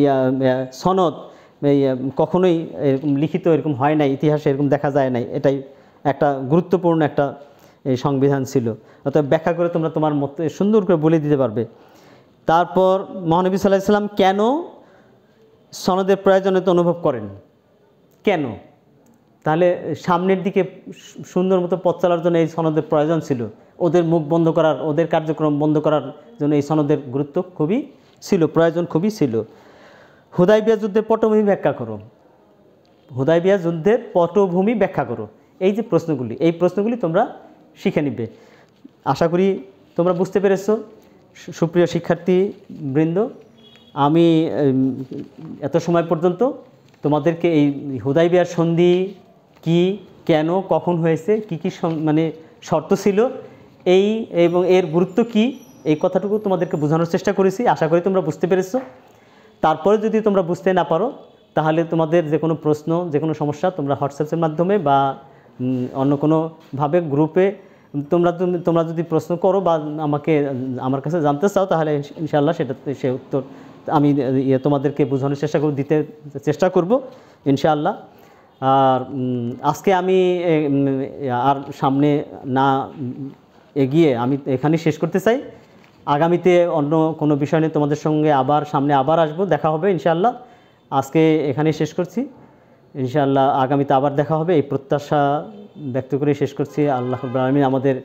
সনদ কখনোই এরকম লিখিত এরকম হয় নাই, ইতিহাসে এরকম দেখা যায় নাই। এটাই একটা গুরুত্বপূর্ণ একটা এই সংবিধান ছিল। অর্থাৎ ব্যাখ্যা করে তোমরা তোমার মতো সুন্দর করে বলে দিতে পারবে। তারপর মহানবী সাল্লাল্লাহু আলাইহি ওয়াসাল্লাম কেন সনদের প্রয়োজনীয়তা অনুভব করেন, কেন? তাহলে সামনের দিকে সুন্দর মতো পথ চলার জন্য এই সনদের প্রয়োজন ছিল। ওদের মুখ বন্ধ করার, ওদের কার্যক্রম বন্ধ করার জন্য এই সনদের গুরুত্ব খুবই ছিল, প্রয়োজন খুবই ছিল। হুদায়বিয়া যুদ্ধের পটভূমি ব্যাখ্যা করো। হুদায়বিয়া যুদ্ধের পটভূমি ব্যাখ্যা করো। এই যে প্রশ্নগুলি, এই প্রশ্নগুলি তোমরা শিখে নিবে। আশা করি তোমরা বুঝতে পেরেছো। সুপ্রিয় শিক্ষার্থীবৃন্দ, আমি এত সময় পর্যন্ত তোমাদেরকে এই হুদায়বিয়ার সন্ধি কি, কেন, কখন হয়েছে, কি কি মানে শর্ত ছিল, এই এবং এর গুরুত্ব কি, এই কথাটুকু তোমাদেরকে বোঝানোর চেষ্টা করেছি। আশা করি তোমরা বুঝতে পেরেছো। তারপরে যদি তোমরা বুঝতে না পারো তাহলে তোমাদের যে কোনো প্রশ্ন, যে কোনো সমস্যা তোমরা হোয়াটসঅ্যাপের মাধ্যমে বা অন্য কোনোভাবে গ্রুপে তোমরা যদি প্রশ্ন করো বা আমার কাছে জানতে চাও, তাহলে ইনশাআল্লাহ সে উত্তর আমি তোমাদেরকে বোঝানোর দিতে চেষ্টা করব ইনশাআল্লাহ। আর আজকে আমি আর সামনে না এগিয়ে আমি এখানেই শেষ করতে চাই। আগামীতে অন্য কোনো বিষয় নিয়ে তোমাদের সঙ্গে সামনে আবার আসবো, দেখা হবে ইনশাআল্লাহ। আজকে এখানেই শেষ করছি ইনশাআল্লাহ। আগামীতে আবার দেখা হবে এই প্রত্যাশা ব্যক্ত করে শেষ করছি। আল্লাহ রাব্বুল আলামিন আমাদের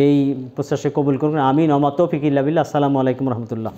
এই প্রত্যাশা কবুল করুন। আমিন। ওয়া মা তৌফিক ইল্লা বিল্লাহ। আসসালামু আলাইকুম রহমতুল্লাহ।